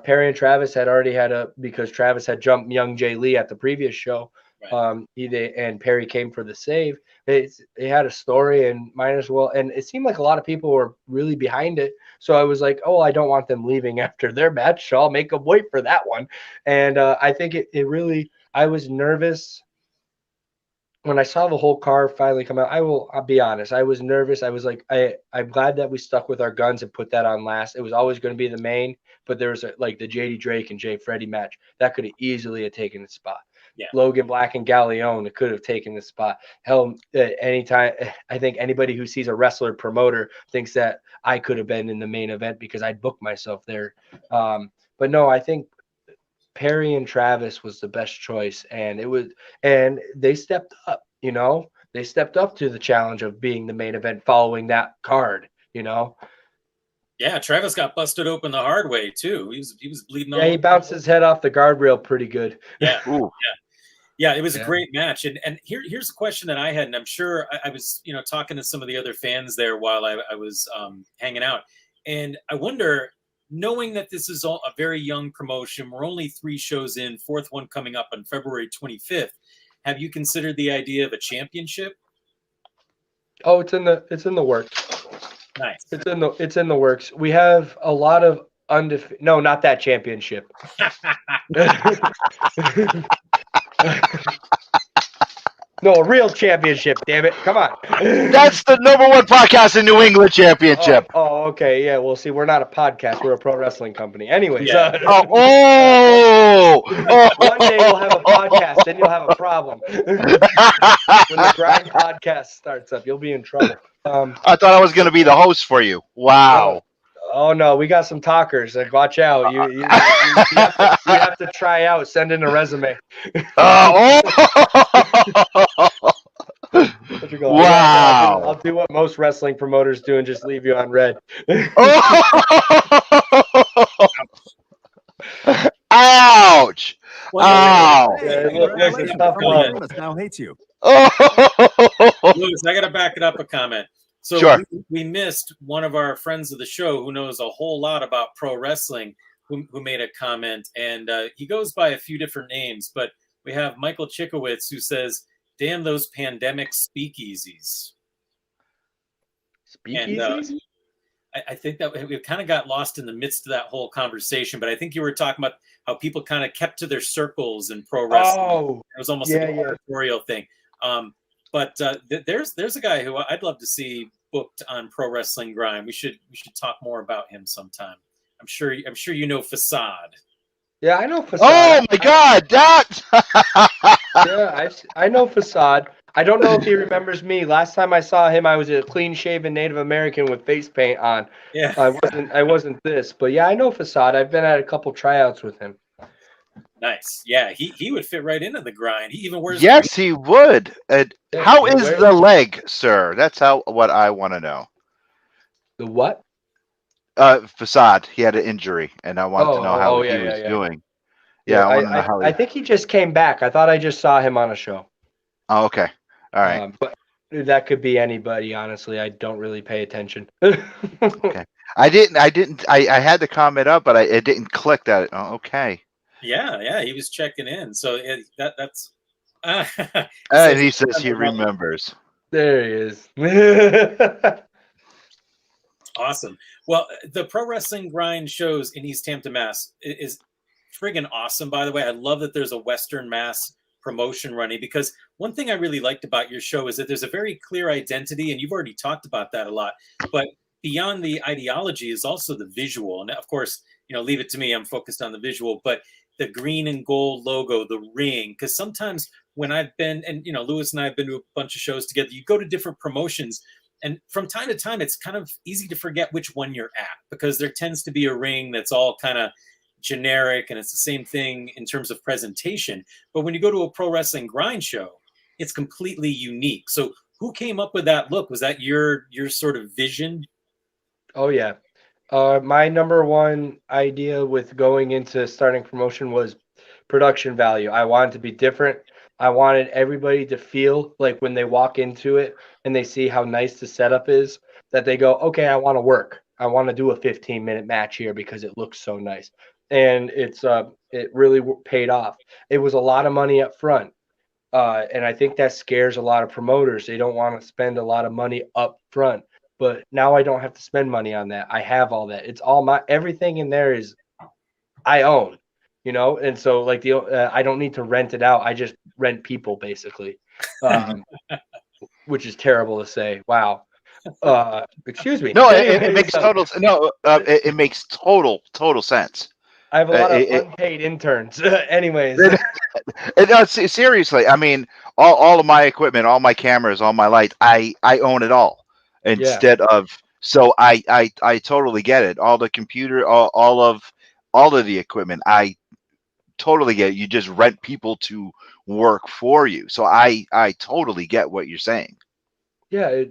Perry and Travis had already because Travis had jumped young Jay Lee at the previous show. Right. And Perry came for the save. It had a story, and might as well. And it seemed like a lot of people were really behind it. So I was like, oh, I don't want them leaving after their match, so I'll make them wait for that one. And I think it really. I was nervous when I saw the whole card finally come out. I'll be honest. I was nervous. I was like, I'm glad that we stuck with our guns and put that on last. It was always going to be the main, but there was like the JD Drake and Jay Freddy match that could have easily have taken the spot. Yeah. Logan Black and Galleon, it could have taken the spot. Hell, anytime. I think anybody who sees a wrestler promoter thinks that I could have been in the main event because I'd booked myself there. But no, I think Perry and Travis was the best choice, and they stepped up. You know, they stepped up to the challenge of being the main event following that card. You know. Yeah, Travis got busted open the hard way too. He was bleeding. Yeah, he bounced his head off the guardrail pretty good. Yeah. Ooh. Yeah, it was a great match. And here's a question that I had, and I'm sure I was, talking to some of the other fans there while I was hanging out. And I wonder, knowing that this is a very young promotion, we're only 3 shows in, 4th one coming up on February 25th. Have you considered the idea of a championship? Oh, it's in the works. Nice. It's in the works. We have a lot of no, not that championship. No, a real championship, damn it. Come on. That's the #1 podcast in New England championship. Oh, okay. Yeah, well, see, we're not a podcast. We're a pro wrestling company. Anyways. Yeah. One day you'll have a podcast, then you'll have a problem. When the Grind podcast starts up, you'll be in trouble. I thought I was going to be the host for you. Wow. Oh no, we got some talkers. Like, watch out! You have to try out. Send in a resume. Wow! I'll do what most wrestling promoters do and just leave you on red. Ouch! Ow! Now hates you. Lewis, I got to back it up a comment. So sure. we missed one of our friends of the show who knows a whole lot about pro wrestling who made a comment, and he goes by a few different names, but we have Michael Chickowitz who says, damn those pandemic speakeasies. Speakeasies? And I think that we kind of got lost in the midst of that whole conversation, but I think you were talking about how people kind of kept to their circles in pro wrestling. Oh, it was almost like a territorial thing. But there's a guy who I'd love to see booked on Pro Wrestling Grind. We should talk more about him sometime. I'm sure you know Facade. Yeah, I know Facade. Oh my God, that. Yeah, I know Facade. I don't know if he remembers me. Last time I saw him, I was a clean-shaven Native American with face paint on. Yeah. I wasn't this, but yeah, I know Facade. I've been at a couple tryouts with him. Nice. Yeah, he would fit right into the grind. He even wears Yes, he would. Yeah, How he is wears- the leg, sir? That's what I want to know. the what? Facade. He had an injury, and I wanted to know how he yeah, was yeah. doing. Yeah, Yeah, I want to know how I think he just came back. I thought I just saw him on a show. Oh, okay. All right. But that could be anybody, honestly. I don't really pay attention. Okay. I didn't. I had the comment up, but it didn't click that. Oh, okay. Yeah, he was checking in. So that's. And he says he remembers. There he is. Awesome. Well, the Pro Wrestling Grind shows in East Hampton, Mass. is friggin' awesome. By the way, I love that there's a Western Mass promotion running, because one thing I really liked about your show is that there's a very clear identity, and you've already talked about that a lot. But beyond the ideology is also the visual, and of course, leave it to me. I'm focused on the visual, but the green and gold logo, the ring, because sometimes when I've been, and Lewis and I have been to a bunch of shows together, you go to different promotions, and from time to time, it's kind of easy to forget which one you're at, because there tends to be a ring that's all kind of generic, and it's the same thing in terms of presentation. But when you go to a Pro Wrestling Grind show, it's completely unique. So who came up with that look? Was that your sort of vision? Oh, yeah. My number one idea with going into starting promotion was production value. I wanted to be different. I wanted everybody to feel like when they walk into it and they see how nice the setup is, that they go, okay, I want to work. I want to do a 15-minute match here because it looks so nice. And it really paid off. It was a lot of money up front. And I think that scares a lot of promoters. They don't want to spend a lot of money up front. But now I don't have to spend money on that. I have all that. It's all everything in there is I own, and so like I don't need to rent it out. I just rent people basically, which is terrible to say. Wow. Excuse me. No, it makes total. No, it makes total sense. I have a lot of unpaid interns. Anyways. No, seriously. I mean, all of my equipment, all my cameras, all my lights, I own it all. Instead of, so I totally get it. All the computer, all of the equipment, I totally get it. You just rent people to work for you. So I totally get what you're saying. Yeah,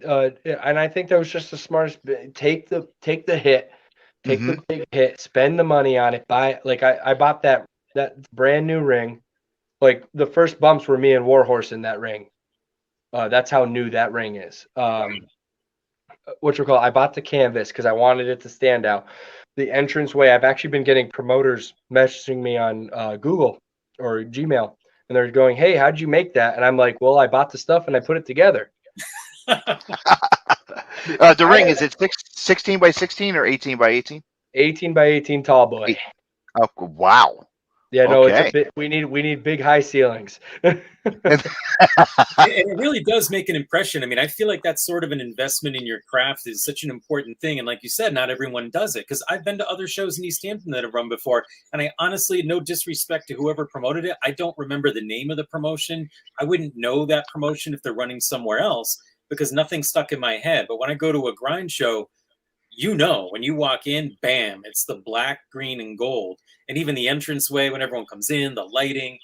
and I think that was just the smartest. Take the hit, take the big hit, spend the money on it. Buy, like I bought that brand new ring. Like the first bumps were me and Warhorse in that ring. That's how new that ring is. I bought the canvas because I wanted it to stand out. The entranceway, I've actually been getting promoters messaging me on Google or Gmail, and they're going, "Hey, how'd you make that?" And I'm like, "Well, I bought the stuff and I put it together." The ring, is it 16 by 16 or 18 by 18? 18 by 18 tall boy. Oh, wow. Yeah, no, Okay. it's a bit. We need big high ceilings. It really does make an impression. I mean, I feel like that's sort of an investment in your craft is such an important thing. And like you said, not everyone does it, because I've been to other shows in East Hampton that have run before. And I honestly, no disrespect to whoever promoted it, I don't remember the name of the promotion. I wouldn't know that promotion if they're running somewhere else, because nothing stuck in my head. But when I go to a grind show, when you walk in, bam, it's the black, green, and gold. And even the entranceway, when everyone comes in, the lighting,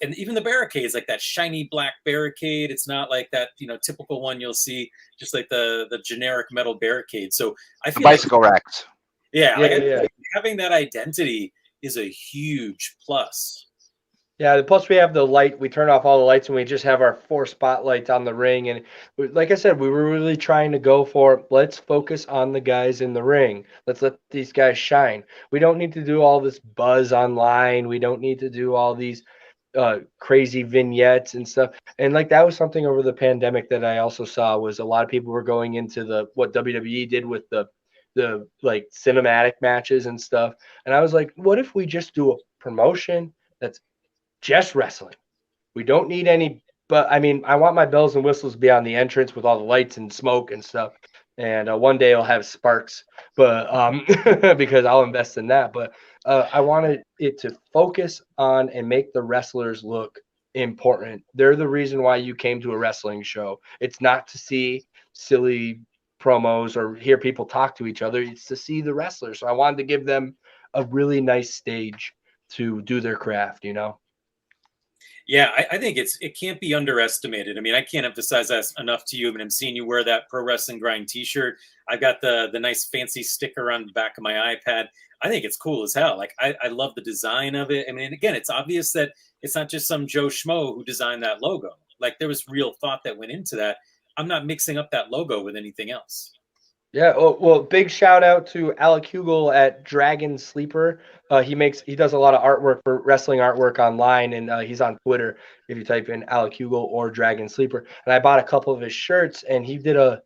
and even the barricades, like that shiny black barricade. It's not like that, typical one you'll see, just like the generic metal barricade. So I feel bicycle racks. Yeah. Having that identity is a huge plus. Yeah, plus we have the light. We turn off all the lights and we just have our 4 spotlights on the ring. And like I said, we were really trying to go for, let's focus on the guys in the ring. Let's let these guys shine. We don't need to do all this buzz online. We don't need to do all these crazy vignettes and stuff. And like that was something over the pandemic that I also saw, was a lot of people were going into what WWE did with the like cinematic matches and stuff. And I was like, what if we just do a promotion that's just wrestling? We don't need any, but I mean, I want my bells and whistles to be on the entrance with all the lights and smoke and stuff. And one day I'll have sparks, but because I'll invest in that. But I wanted it to focus on and make the wrestlers look important. They're the reason why you came to a wrestling show. It's not to see silly promos or hear people talk to each other. It's to see the wrestlers. So I wanted to give them a really nice stage to do their craft, you know? Yeah, I think it can't be underestimated. I mean, I can't emphasize that enough to you. I mean, I'm seeing you wear that Pro Wrestling Grind T-shirt. I got the nice fancy sticker on the back of my iPad. I think it's cool as hell. Like I love the design of it. I mean, again, it's obvious that it's not just some Joe Schmo who designed that logo. Like there was real thought that went into that. I'm not mixing up that logo with anything else. Yeah. Oh, well, big shout out to Alec Hugel at Dragon Sleeper. He does a lot of artwork for wrestling artwork online, and he's on Twitter if you type in Alec Hugel or Dragon Sleeper. And I bought a couple of his shirts, and he did a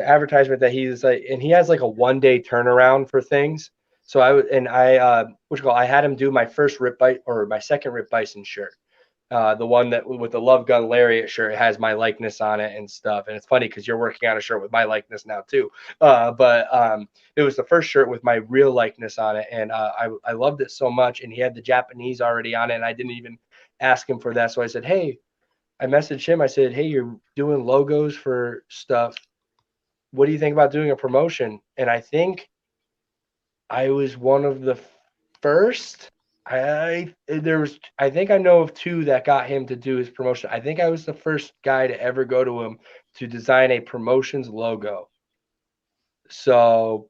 advertisement that he's like, and he has like a 1 day turnaround for things. So I had him do my first Rip Bite or my second Rip Bison shirt. The one that with the Love Gun Lariat shirt has my likeness on it and stuff. And it's funny because you're working on a shirt with my likeness now too. But it was the first shirt with my real likeness on it. And I loved it so much. And he had the Japanese already on it. And I didn't even ask him for that. So I said, hey, I messaged him. I said, hey, you're doing logos for stuff. What do you think about doing a promotion? And I think I was one of the first. I think I know of two that got him to do his promotion. I think I was the first guy to ever go to him to design a promotions logo. So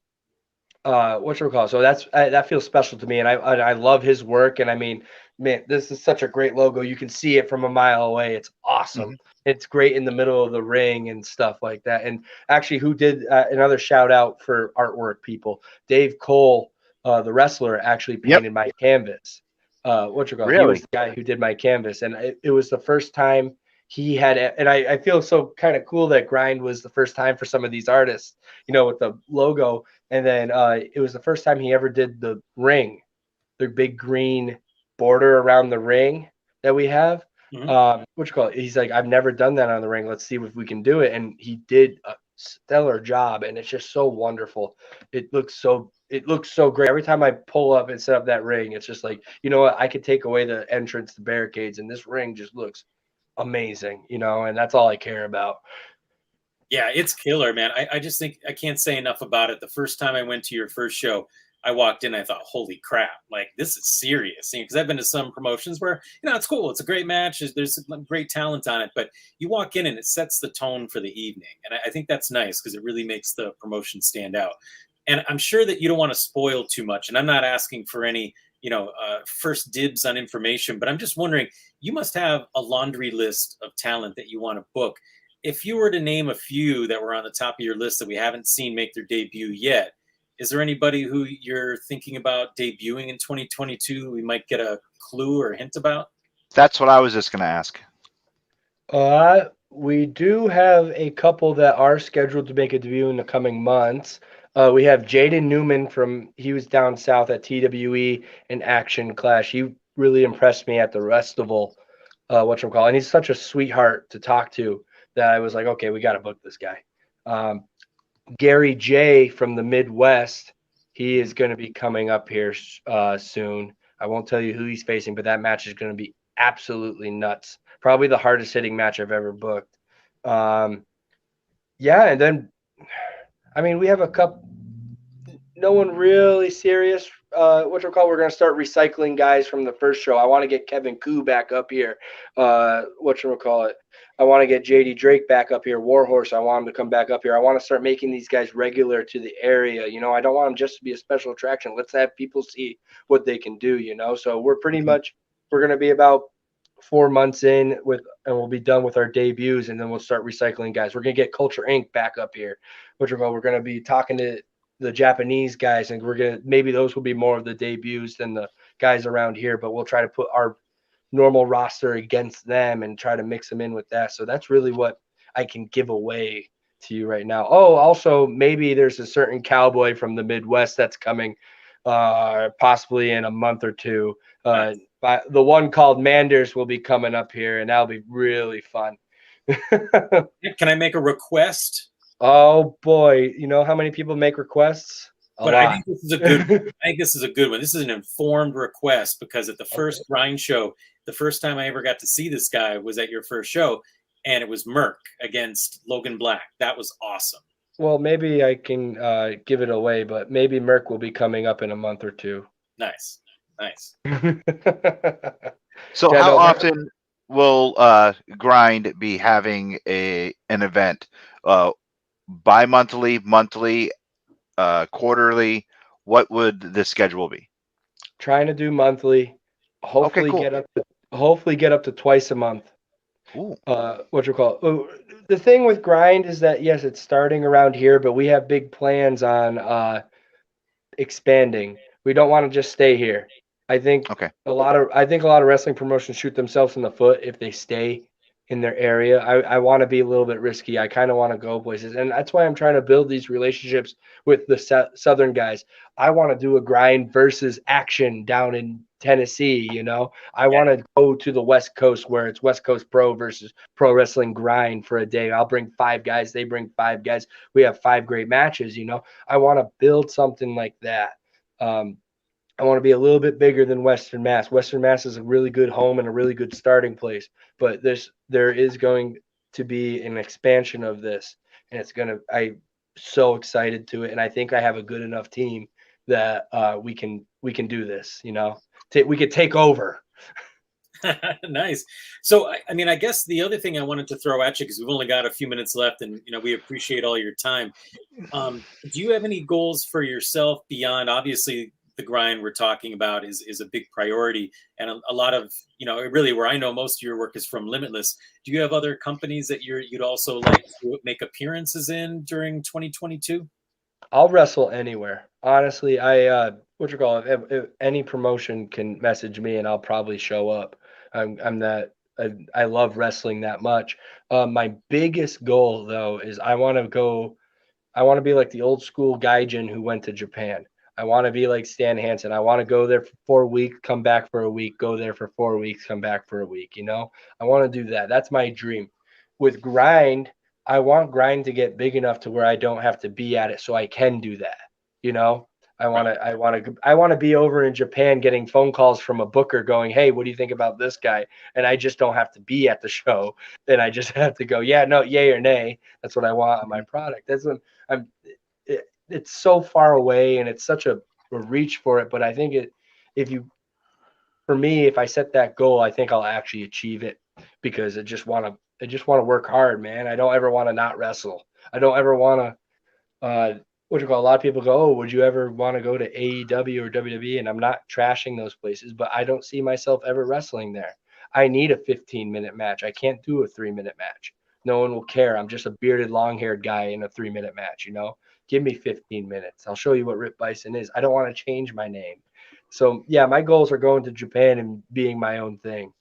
whatchamacallit? So that feels special to me, and I love his work. And I mean, man, this is such a great logo. You can see it from a mile away. It's awesome. Mhm. It's great in the middle of the ring and stuff like that. And actually, who did another shout out for artwork people? Dave Cole, the wrestler, actually painted my canvas. He was Really? the guy who did my canvas, and it was the first time he had it. And I feel so kind of cool that Grind was the first time for some of these artists, you know, with the logo. And then it was the first time he ever did the ring, the big green border around the ring that we have. He's like, I've never done that on the ring. Let's see if we can do it. And he did a stellar job, and it's just so wonderful. It looks so great. Every time I pull up and set up that ring, it's just like, you know what? I could take away the entrance, the barricades, and this ring just looks amazing, you know, and that's all I care about. Yeah, it's killer, man. I just think I can't say enough about it. The first time I went to your first show, I walked in, I thought, holy crap, like this is serious. Because I've been to some promotions where, you know, it's cool. It's a great match. There's great talent on it, but you walk in and it sets the tone for the evening. And I think that's nice because it really makes the promotion stand out. And I'm sure that you don't want to spoil too much. And I'm not asking for any, first dibs on information, but I'm just wondering, you must have a laundry list of talent that you want to book. If you were to name a few that were on the top of your list that we haven't seen make their debut yet, is there anybody who you're thinking about debuting in 2022 we might get a clue or hint about? That's what I was just going to ask. We do have a couple that are scheduled to make a debut in the coming months. We have Jaden Newman he was down south at TWE and Action Clash. He really impressed me at the Restival, and he's such a sweetheart to talk to that I was like, okay, we got to book this guy. Gary J from the Midwest, he is going to be coming up here soon. I won't tell you who he's facing, but that match is going to be absolutely nuts. Probably the hardest hitting match I've ever booked. And then, I mean, we have a couple. No one really serious. We're going to start recycling guys from the first show. I want to get Kevin Koo back up here. I want to get JD Drake back up here. Warhorse, I want him to come back up here. I want to start making these guys regular to the area. You know, I don't want them just to be a special attraction. Let's have people see what they can do, you know. So we're pretty much, we're going to be about 4 months in and we'll be done with our debuts, and then we'll start recycling guys. We're going to get Culture Inc. back up here. We're going to be talking to the Japanese guys, and maybe those will be more of the debuts than the guys around here, but we'll try to put our normal roster against them and try to mix them in with that. So that's really what I can give away to you right now. Oh, also maybe there's a certain cowboy from the Midwest that's coming possibly in a month or two. The one called Manders will be coming up here, and that'll be really fun. Can I make a request? Oh boy, you know how many people make requests? But I think this is a good. I think this is a good one. This is an informed request because at the first grind show, the first time I ever got to see this guy was at your first show, and it was Merc against Logan Black. That was awesome. Well, maybe I can give it away, but maybe Merc will be coming up in a month or two. Nice. So Yeah, how no, often will Grind be having an event? Bi-monthly, monthly, quarterly? What would the schedule be? Trying to do monthly. Hopefully cool. get up to twice a month. Ooh. What you call it? The thing with Grind is that yes, it's starting around here, but we have big plans on expanding. We don't want to just stay here. I think Okay. a lot of wrestling promotions shoot themselves in the foot if they stay in their area. I want to be a little bit risky. I kind of want to go places, and that's why I'm trying to build these relationships with the southern guys. I want to do a Grind versus Action down in Tennessee. I want to go to the West Coast where it's West Coast Pro versus Pro Wrestling Grind for a day. I'll bring 5 guys. They bring 5 guys. We have 5 great matches. I want to build something like that. I want to be a little bit bigger than Western Mass. Western Mass is a really good home and a really good starting place, but there is going to be an expansion of this, and I'm so excited to it, and I think I have a good enough team that we can do this. We could take over. Nice. So, I guess the other thing I wanted to throw at you, because we've only got a few minutes left, and we appreciate all your time. Do you have any goals for yourself beyond, obviously, the grind we're talking about is a big priority, and a lot of really where I know most of your work is from Limitless. Do you have other companies that you'd also like to make appearances in during 2022? I'll wrestle anywhere. Honestly, if any promotion can message me and I'll probably show up. I love wrestling that much. My biggest goal though is I want to be like the old school gaijin who went to Japan. I want to be like Stan Hansen. I want to go there for 4 weeks, come back for a week, go there for 4 weeks, come back for a week. I want to do that. That's my dream. With Grind, I want Grind to get big enough to where I don't have to be at it, so I can do that. I want to be over in Japan getting phone calls from a booker going, "Hey, what do you think about this guy?" And I just don't have to be at the show. Then I just have to go, "Yeah, no, yay or nay." That's what I want on my product. That's what it's so far away and it's such a reach for it. But I think for me, if I set that goal, I think I'll actually achieve it because I just want to work hard, man. I don't ever want to not wrestle. I don't ever want to, a lot of people go, "Oh, would you ever want to go to AEW or WWE?" And I'm not trashing those places, but I don't see myself ever wrestling there. I need a 15-minute match. I can't do a 3-minute match. No one will care. I'm just a bearded, long-haired guy in a 3-minute match, Give me 15 minutes. I'll show you what Rip Bison is. I don't want to change my name. So, yeah, my goals are going to Japan and being my own thing.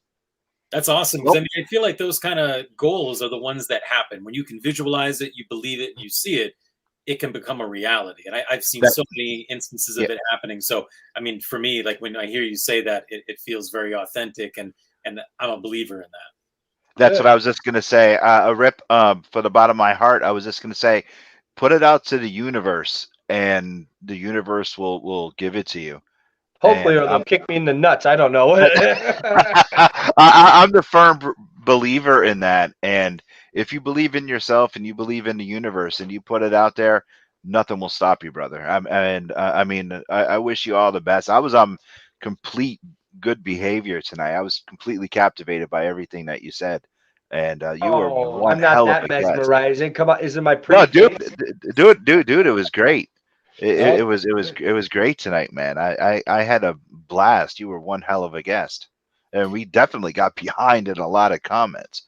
That's awesome. I feel like those kind of goals are the ones that happen. When you can visualize it, you believe it, you see it, it can become a reality. And I've seen so many instances of it happening. So, for me, like when I hear you say that, it feels very authentic, and I'm a believer in that. That's what I was just going to say. Rip, for the bottom of my heart, I was just going to say, put it out to the universe, and the universe will give it to you. Hopefully, or they'll kick me in the nuts. I don't know. I'm the firm believer in that. And if you believe in yourself and you believe in the universe and you put it out there, nothing will stop you, brother. I wish you all the best. I was on complete good behavior tonight. I was completely captivated by everything that you said. And you were one hell of a guest. I'm not that mesmerizing. Come on, is it my no, dude? It was great. It was great tonight, man. I had a blast. You were one hell of a guest, and we definitely got behind in a lot of comments.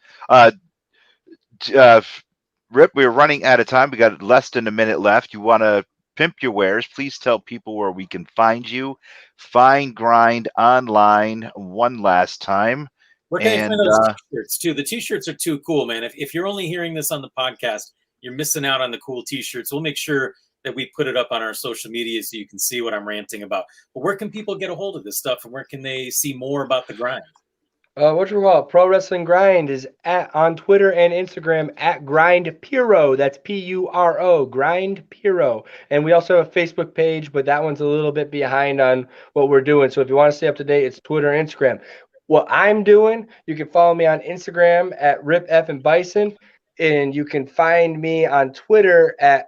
Rip, we're running out of time. We got less than a minute left. You want to pimp your wares? Please tell people where we can find you. Find Grind online one last time. Where can I find those t-shirts too? The t-shirts are too cool, man. If you're only hearing this on the podcast, you're missing out on the cool t-shirts. We'll make sure that we put it up on our social media so you can see what I'm ranting about. But where can people get a hold of this stuff, and where can they see more about the grind? What you call it? Pro Wrestling Grind is on Twitter and Instagram at Grind Puro. That's Puro, Grind Puro. And we also have a Facebook page, but that one's a little bit behind on what we're doing. So if you want to stay up to date, it's Twitter and Instagram. What I'm doing, you can follow me on Instagram at RipF and Bison, and you can find me on Twitter at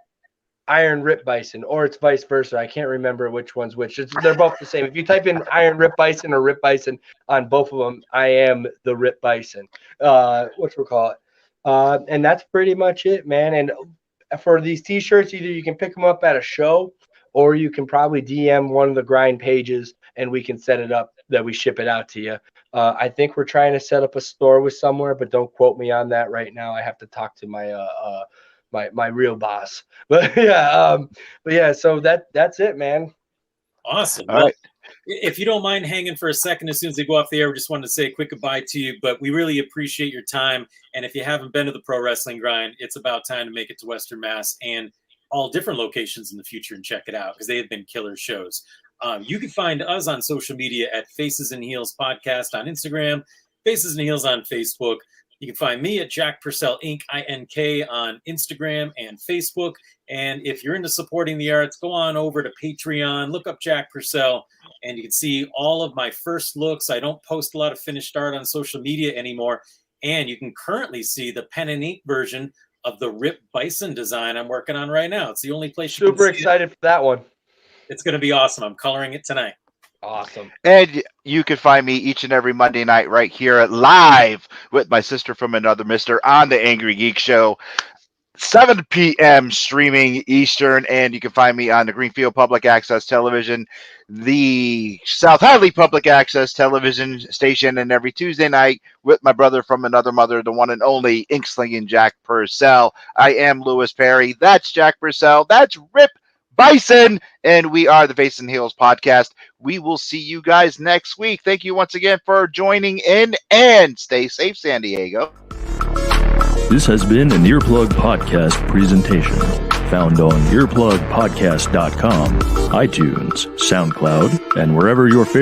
Iron Rip Bison, or it's vice versa. I can't remember which one's which. They're both the same. If you type in Iron Rip Bison or Rip Bison on both of them, I am the Rip Bison. And that's pretty much it, man. And for these T-shirts, either you can pick them up at a show, or you can probably DM one of the Grind pages, and we can set it up that we ship it out to you. I think we're trying to set up a store with somewhere, but don't quote me on that right now. I have to talk to my real boss. But yeah, so that's it, man. Awesome. All well, right. If you don't mind hanging for a second as soon as they go off the air, we just wanted to say a quick goodbye to you, but we really appreciate your time. And if you haven't been to the Pro Wrestling Grind, it's about time to make it to Western Mass and all different locations in the future and check it out, because they have been killer shows. You can find us on social media at Faces and Heels Podcast on Instagram, Faces and Heels on Facebook. You can find me at Jack Purcell Inc. INK on Instagram and Facebook. And if you're into supporting the arts, go on over to Patreon, look up Jack Purcell, and you can see all of my first looks. I don't post a lot of finished art on social media anymore. And you can currently see the pen and ink version of the Rip Bison design I'm working on right now. It's the only place you Super can see excited for that one. It's going to be awesome. I'm coloring it tonight. Awesome. And you can find me each and every Monday night right here at Live with my sister from another mister on the Angry Geek Show. 7 p.m. streaming Eastern, and you can find me on the Greenfield Public Access Television, the South Hadley Public Access Television station, and every Tuesday night with my brother from another mother, the one and only Ink-slinging Jack Purcell. I am Lewis Perry. That's Jack Purcell. That's Rip Bison, and we are the Face and Heels Podcast. We will see you guys next week. Thank you once again for joining in, and stay safe, San Diego. This has been an Earplug Podcast presentation, found on earplugpodcast.com, iTunes, SoundCloud, and wherever your favorite